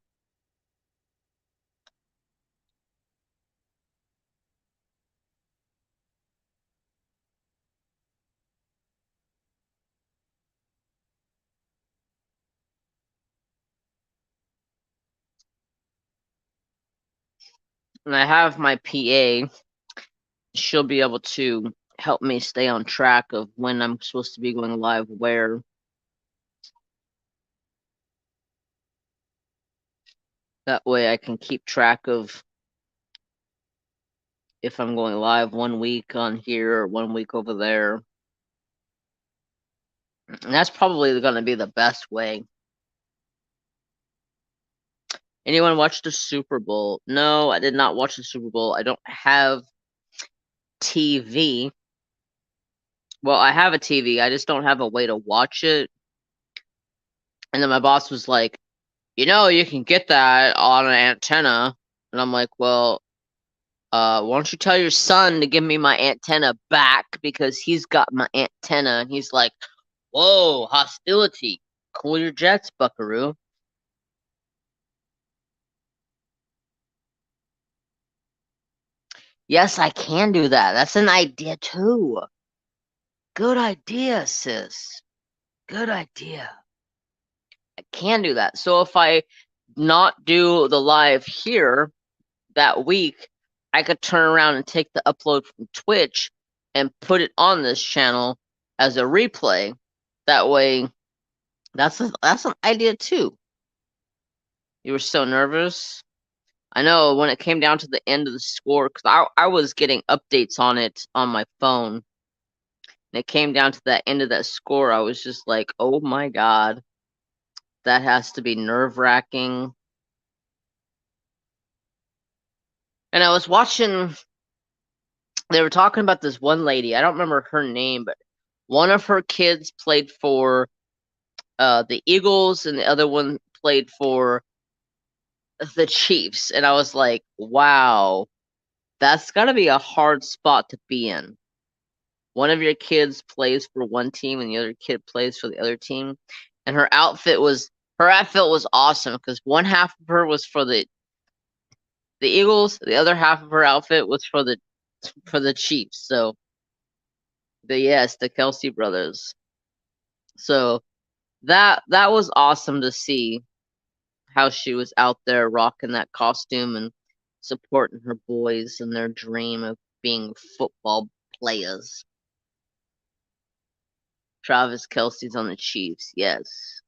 Speaker 1: And I have my PA. She'll be able to help me stay on track of when I'm supposed to be going live where. That way I can keep track of if I'm going live 1 week on here or 1 week over there. And that's probably going to be the best way. Anyone watch the Super Bowl? No, I did not watch the Super Bowl. I don't have TV. Well, I have a TV. I just don't have a way to watch it. And then my boss was like, you can get that on an antenna. And I'm like, well, why don't you tell your son to give me my antenna back, because he's got my antenna. And he's like, whoa, hostility. Cool your jets, buckaroo. Yes, I can do that. That's an idea too. Good idea, sis. Good idea. I can do that. So if I not do the live here that week, I could turn around and take the upload from Twitch and put it on this channel as a replay. That way, that's an idea too. You were so nervous. I know when it came down to the end of the score, because I was getting updates on it on my phone. And it came down to that end of that score, I was just like, oh my god, that has to be nerve-wracking. And I was watching, they were talking about this one lady, I don't remember her name, but one of her kids played for the Eagles, and the other one played for the Chiefs. And I was like, wow, that's got to be a hard spot to be in. One of your kids plays for one team and the other kid plays for the other team. And her outfit was awesome, because one half of her was for the Eagles, the other half of her outfit was for the Chiefs. So the Kelsey brothers. So that was awesome to see how she was out there rocking that costume and supporting her boys in their dream of being football players. Travis Kelsey's on the Chiefs, yes.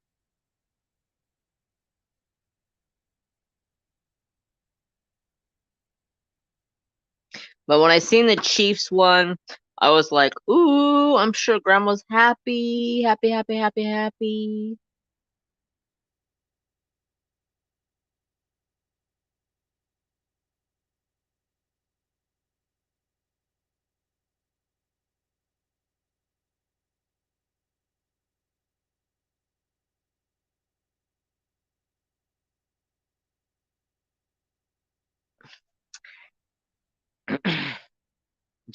Speaker 1: But when I seen the Chiefs one, I was like, ooh, I'm sure Grandma's happy, happy, happy, happy, happy.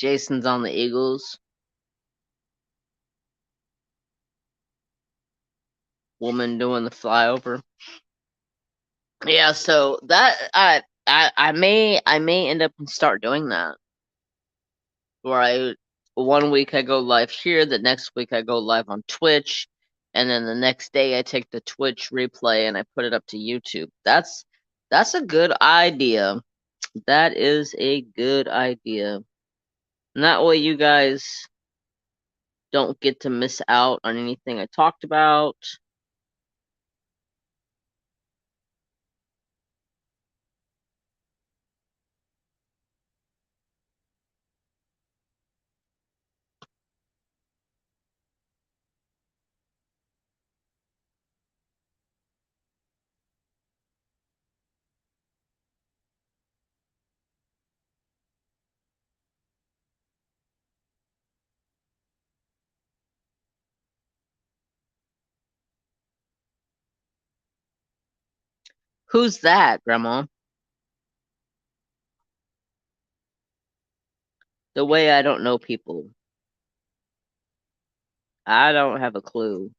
Speaker 1: Jason's on the Eagles. Woman doing the flyover. Yeah, so that I may end up and start doing that. Where I 1 week I go live here, the next week I go live on Twitch, and then the next day I take the Twitch replay and I put it up to YouTube. That's a good idea. That is a good idea. And that way you guys don't get to miss out on anything I talked about. Who's that, Grandma? The way I don't know people. I don't have a clue.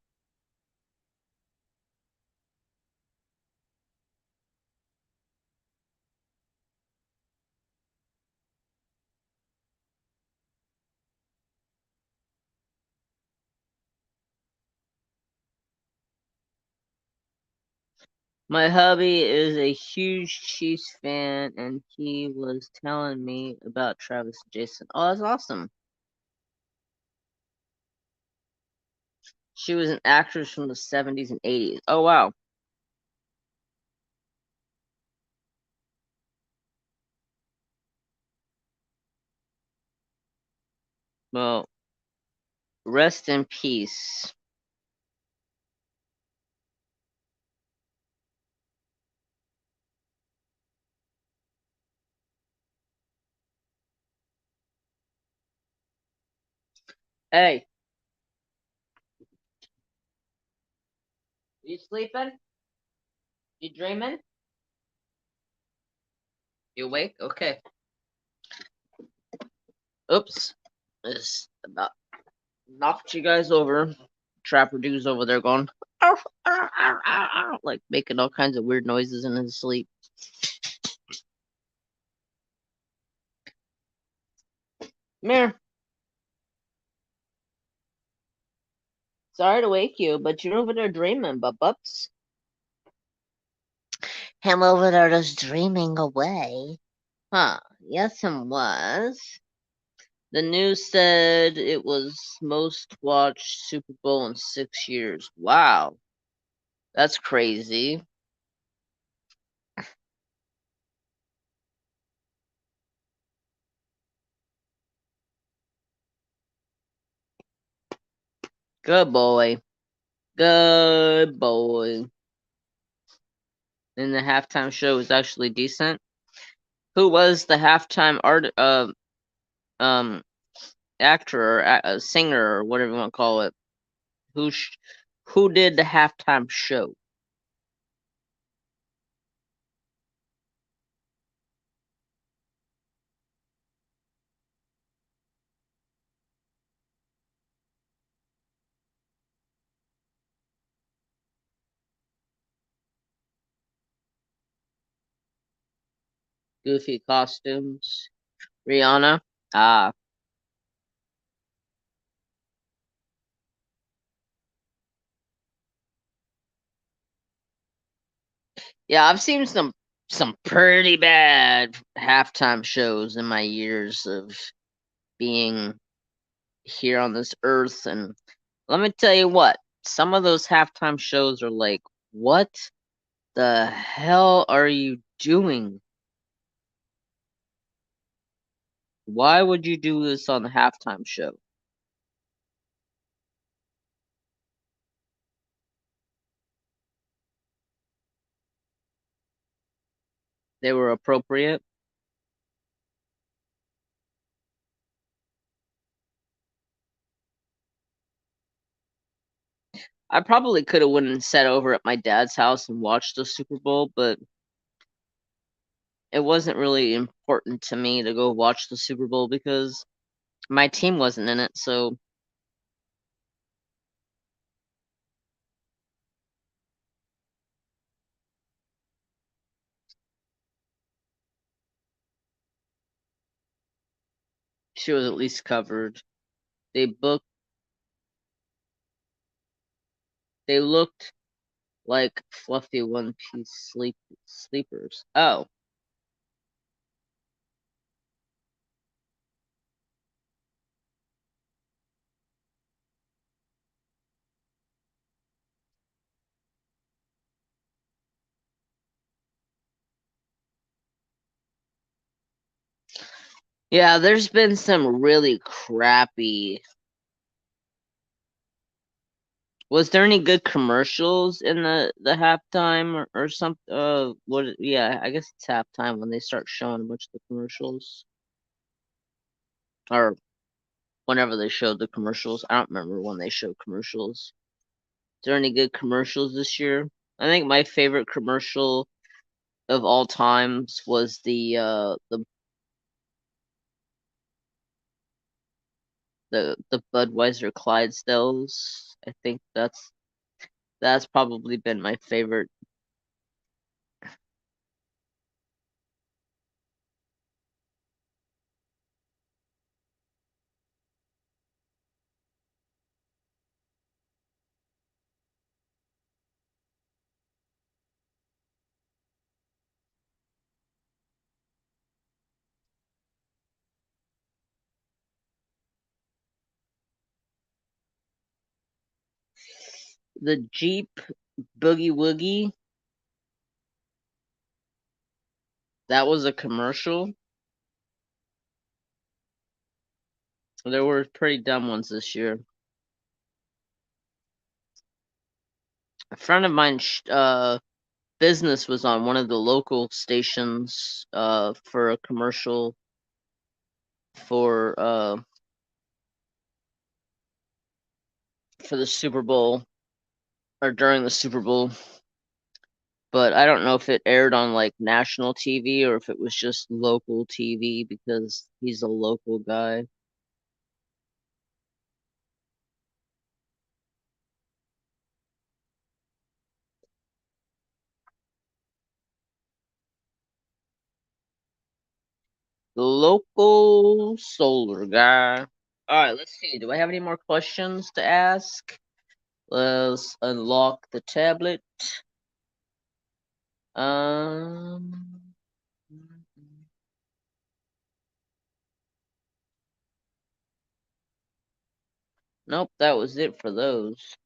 Speaker 1: My hubby is a huge Chiefs fan, and he was telling me about Travis and Jason. Oh, that's awesome. She was an actress from the 70s and 80s. Oh, wow. Well, rest in peace. Hey, you sleeping? You dreaming? You awake? Okay. Oops. Just about knocked you guys over. Trapper Dude's over there going, "Arf, arf, arf, arf, arf," like making all kinds of weird noises in his sleep. Come here. Sorry to wake you, but you're over there dreaming, bups. I'm over there just dreaming away. Huh. Yes, it was. The news said it was most watched Super Bowl in 6 years. Wow. That's crazy. Good boy. Good boy. And the halftime show was actually decent. Who was the halftime actor or singer or whatever you want to call it? Who did the halftime show? Goofy costumes. Rihanna. Ah, yeah, I've seen some pretty bad halftime shows in my years of being here on this earth, and let me tell you what, some of those halftime shows are like, what the hell are you doing? Why would you do this on the halftime show? They were appropriate. I probably could have went and sat over at my dad's house and watched the Super Bowl, but it wasn't really important to me to go watch the Super Bowl because My team wasn't in it, so she was at least covered. They booked. They looked like fluffy one-piece sleepers. Oh, yeah. There's been some really crappy. Was there any good commercials in the halftime or something? What? Yeah, I guess it's halftime when they start showing a bunch of the commercials, or whenever they showed the commercials. I don't remember when they showed commercials. Is there any good commercials this year? I think my favorite commercial of all times was the Budweiser Clydesdales. I think that's probably been my favorite. The Jeep Boogie Woogie, that was a commercial. There were pretty dumb ones this year. A friend of mine's business was on one of the local stations for a commercial for the Super Bowl or during the Super Bowl. But I don't know if it aired on like national TV or if it was just local TV because he's a local guy. The local solar guy. Alright, let's see. Do I have any more questions to ask? Let's unlock the tablet. Um, nope, that was it for those.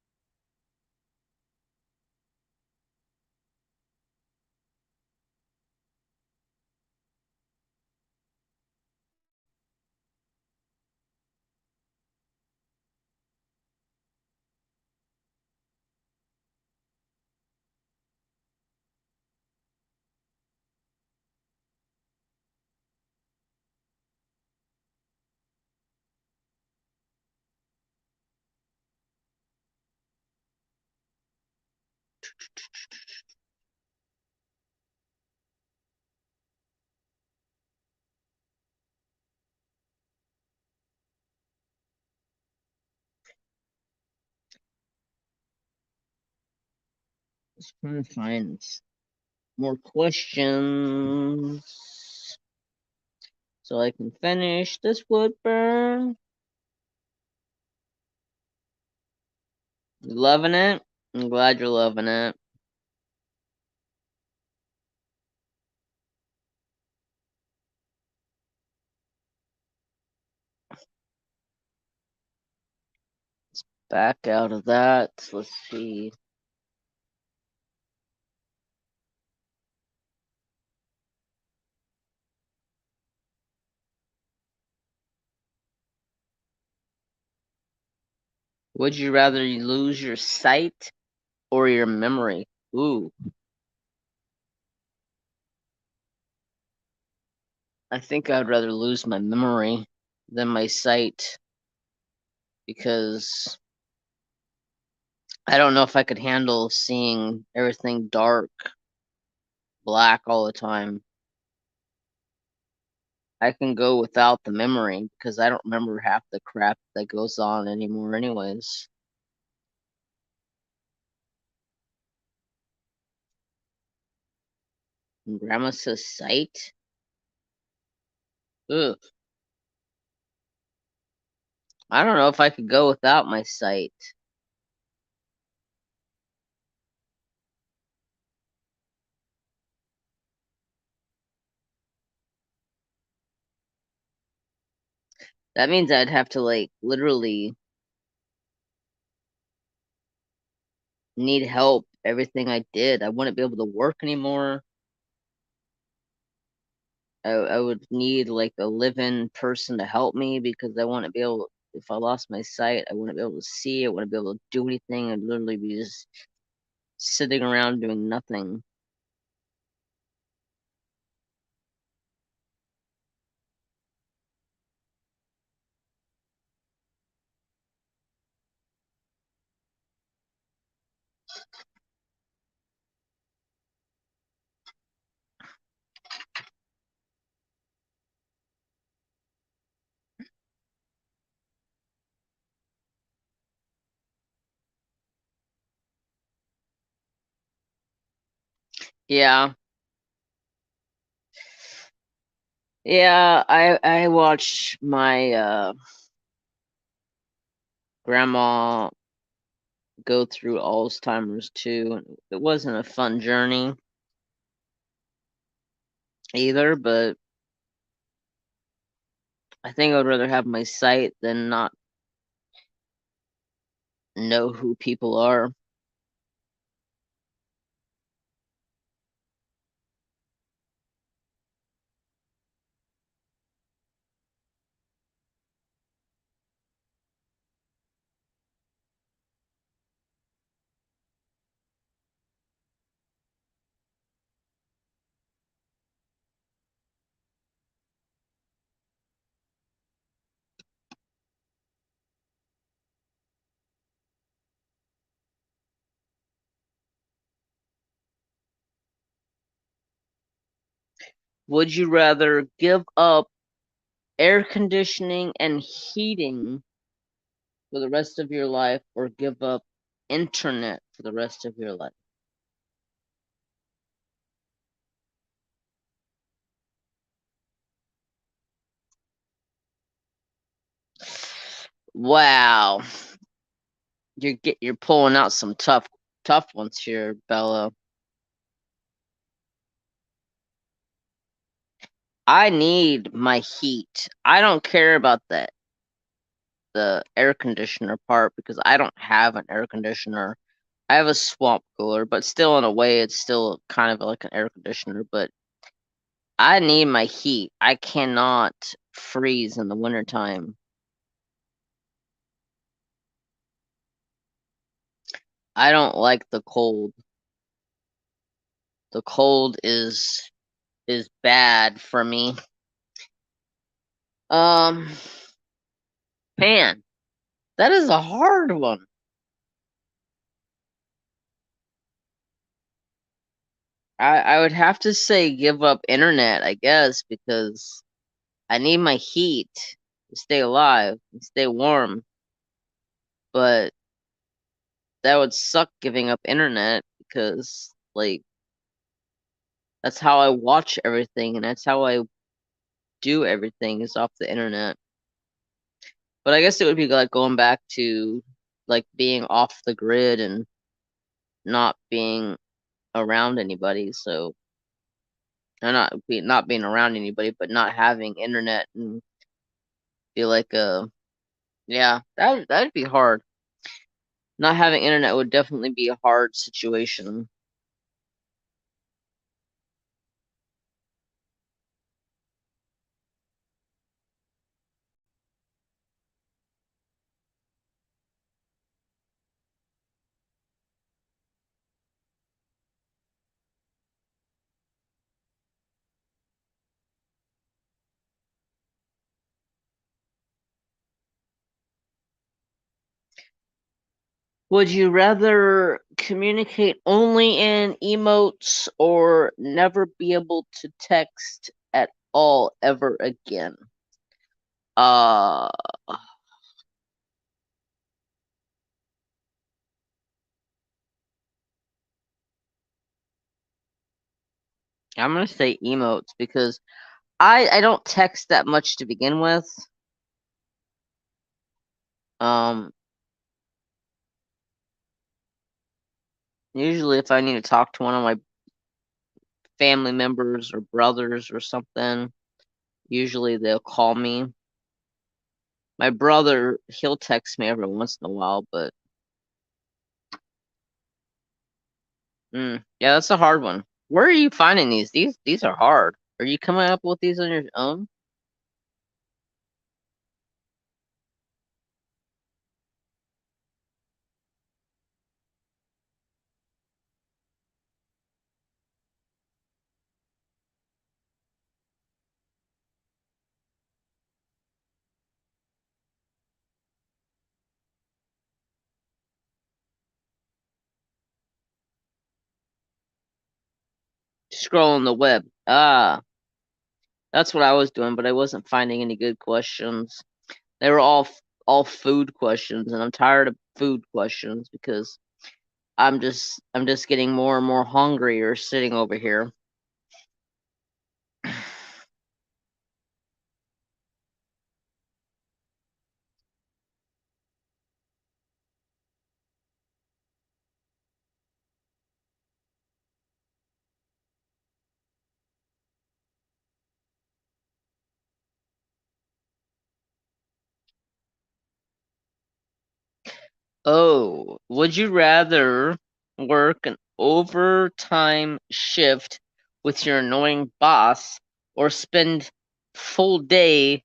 Speaker 1: Let's try to find more questions so I can finish this wood burn. You loving it? I'm glad you're loving it. Back out of that. Let's see. Would you rather lose your sight or your memory? Ooh, I think I'd rather lose my memory than my sight because I don't know if I could handle seeing everything dark, black all the time. I can go without the memory because I don't remember half the crap that goes on anymore anyways. And Grandma says sight? Ugh. I don't know if I could go without my sight. That means I'd have to, like, literally need help everything I did. I wouldn't be able to work anymore. I would need, like, a live-in person to help me because I wouldn't be able, if I lost my sight, I wouldn't be able to see. I wouldn't be able to do anything. I'd literally be just sitting around doing nothing. Yeah. Yeah, I watched my grandma go through Alzheimer's too, and it wasn't a fun journey either, but I think I would rather have my sight than not know who people are. Would you rather give up air conditioning and heating for the rest of your life or give up internet for the rest of your life? Wow. You're pulling out some tough ones here, Bella. I need my heat. I don't care about the air conditioner part because I don't have an air conditioner. I have a swamp cooler, but still in a way it's still kind of like an air conditioner, but I need my heat. I cannot freeze in the wintertime. I don't like the cold. The cold is bad for me. Um man, that is a hard one. I would have to say give up internet, I guess, because I need my heat to stay alive and stay warm. But that would suck giving up internet because, like, that's how I watch everything and that's how I do everything is off the internet. But I guess it would be like going back to like being off the grid and not being around anybody. So, or not being around anybody, but not having internet and be like yeah, that'd be hard. Not having internet would definitely be a hard situation. Would you rather communicate only in emotes or never be able to text at all ever again. Uh, I'm gonna say emotes because I don't text that much to begin with. Um, Usually if I need to talk to one of my family members or brothers or something, usually they'll call me. My brother, he'll text me every once in a while, but yeah, that's a hard one. Where are you finding these? These are hard. Are you coming up with these on your own? Scrolling the web. Ah, that's what I was doing, but I wasn't finding any good questions. They were all food questions, and I'm tired of food questions because I'm just getting more and more hungrier sitting over here. Oh, would you rather work an overtime shift with your annoying boss or spend full day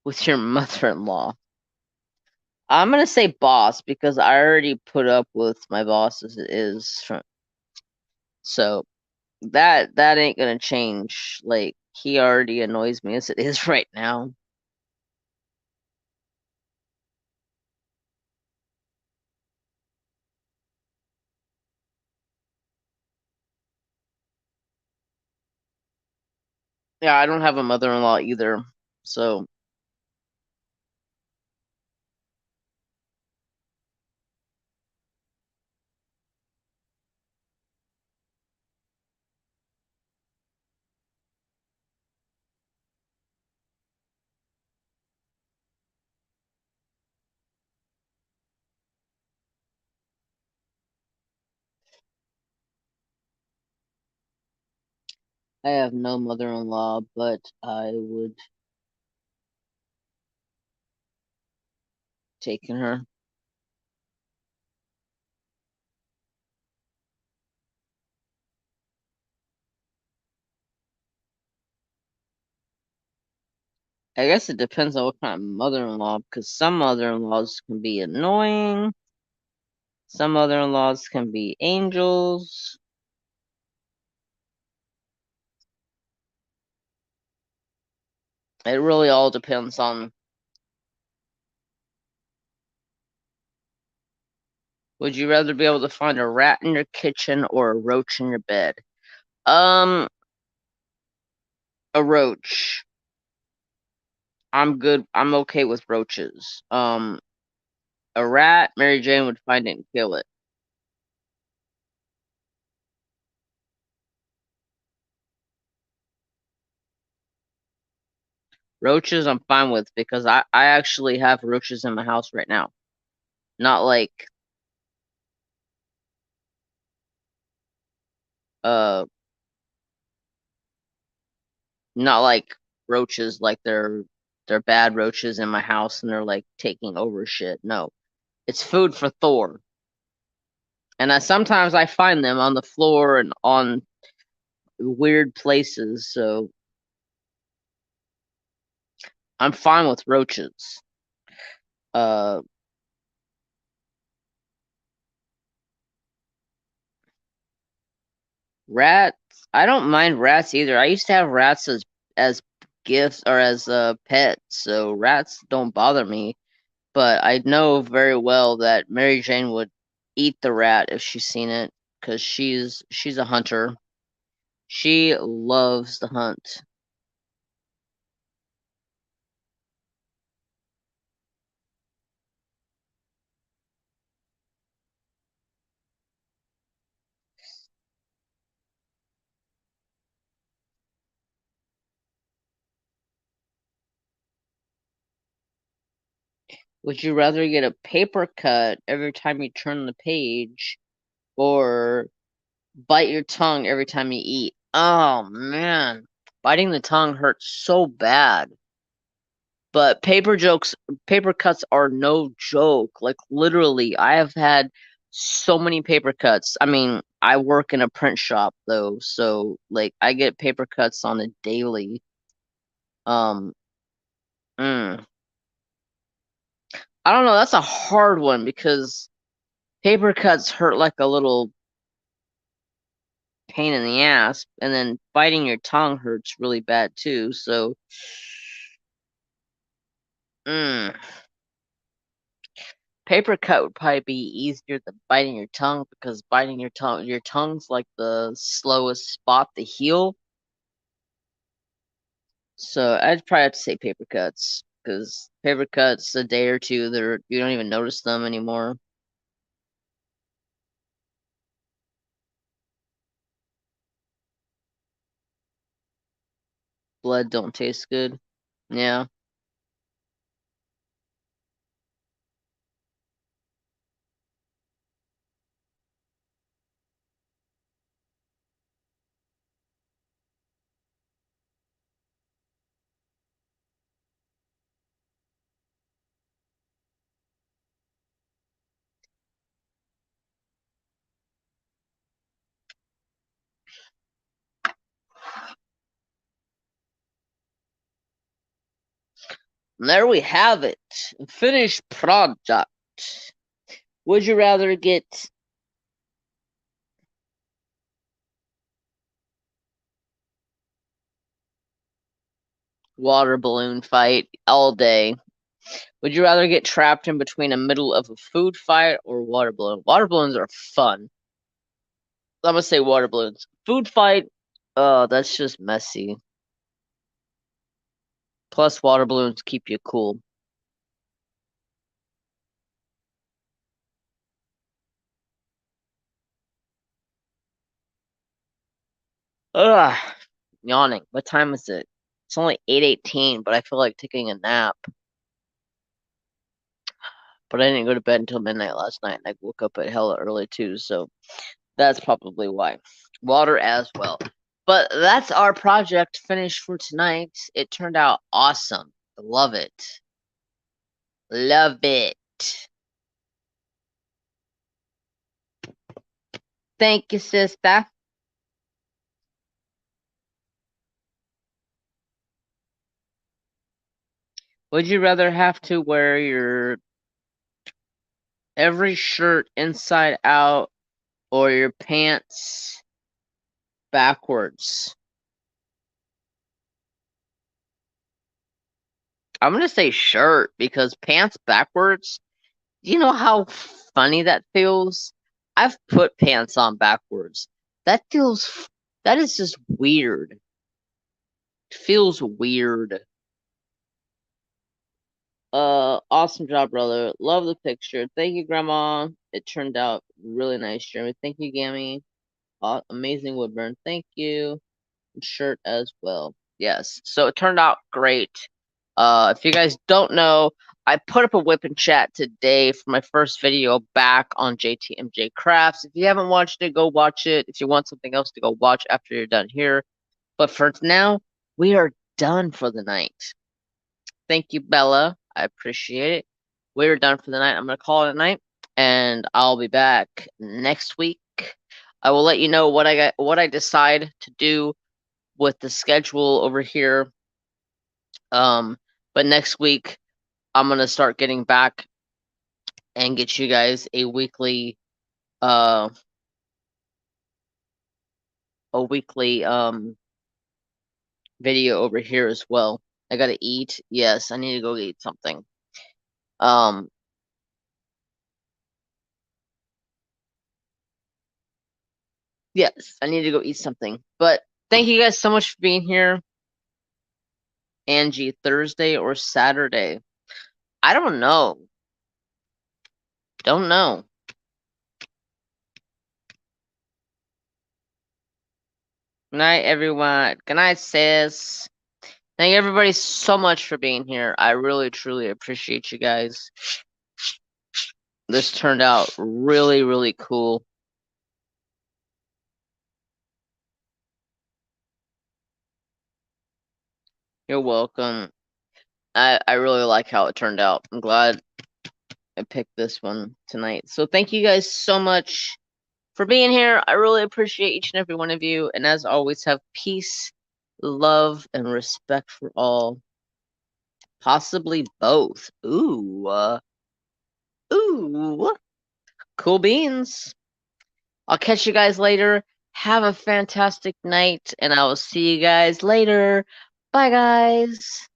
Speaker 1: with your mother-in-law? I'm gonna say boss because I already put up with my boss as it is so that ain't gonna change. Like he already annoys me as it is right now. Yeah, I don't have a mother-in-law either. So I have no mother-in-law, but I would taken her. I guess it depends on what kind of mother-in-law, because some mother-in-laws can be annoying, some mother-in-laws can be angels. It really all depends on. Would you rather be able to find a rat in your kitchen or a roach in your bed? Um, a roach. I'm good. I'm okay with roaches. A rat, Mary Jane would find it and kill it. Roaches, I'm fine with because I actually have roaches in my house right now. Not like uh not like roaches like they're bad roaches in my house and they're like taking over shit. No. It's food for Thor. And sometimes I find them on the floor and on weird places, so I'm fine with roaches. Uh Rats, I don't mind rats either. I used to have rats as gifts or as pets, so rats don't bother me. But I know very well that Mary Jane would eat the rat if she's seen it, because she's a hunter. She loves the hunt. Would you rather get a paper cut every time you turn the page, or bite your tongue every time you eat? Oh man, biting the tongue hurts so bad. But paper cuts are no joke. Like literally, I have had so many paper cuts. I mean, I work in a print shop though, so like I get paper cuts on a daily. Um, mm, I don't know. That's a hard one because paper cuts hurt like a little pain in the ass, and then biting your tongue hurts really bad too. So, mm, paper cut would probably be easier than biting your tongue because biting your tongue's like the slowest spot to heal. So I'd probably have to say paper cuts because paper cuts a day or two, you don't even notice them anymore. Blood don't taste good. Yeah. And there we have it. Finished product. Would you rather get water balloon fight all day? Would you rather get trapped in between the middle of a food fight or water balloon? Water balloons are fun. I'm gonna say water balloons. Food fight, oh, that's just messy. Plus, water balloons keep you cool. Ugh, yawning. What time is it? It's only 8:18, but I feel like taking a nap. But I didn't go to bed until midnight last night, and I woke up at hella early too, so that's probably why. Water as well. But that's our project finished for tonight. It turned out awesome. Love it. Love it. Thank you, sister. Would you rather have to wear your every shirt inside out or your pants backwards? I'm gonna say shirt because pants backwards. You know how funny that feels? I've put pants on backwards. That feels that is just weird. Feels weird. Awesome job, brother. Love the picture. Thank you, Grandma. It turned out really nice, Jeremy. Thank you, Gammy. Amazing Woodburn. Thank you. Shirt as well. Yes. So it turned out great. If you guys don't know, I put up a whip chat today for my first video back on jtmjcrafts. If you haven't watched it, go watch it. If you want something else to go watch after you're done here. But for now, we are done for the night. Thank you, Bella. I appreciate it. We're done for the night. I'm gonna call it a night, and I'll be back next week. I will let you know what I decide to do with the schedule over here. But next week I'm gonna start getting back and get you guys uh a weekly video over here as well. I gotta eat. Yes, I need to go eat something. Um yes, I need to go eat something. But thank you guys so much for being here. Angie, Thursday or Saturday? I don't know. Don't know. Good night, everyone. Good night, sis. Thank everybody so much for being here. I really, truly appreciate you guys. This turned out really, really cool. You're welcome. I really like how it turned out. I'm glad I picked this one tonight. So thank you guys so much for being here. I really appreciate each and every one of you. And as always, have peace, love, and respect for all. Possibly both. Ooh. Ooh. Cool beans. I'll catch you guys later. Have a fantastic night, and I will see you guys later. Bye, guys.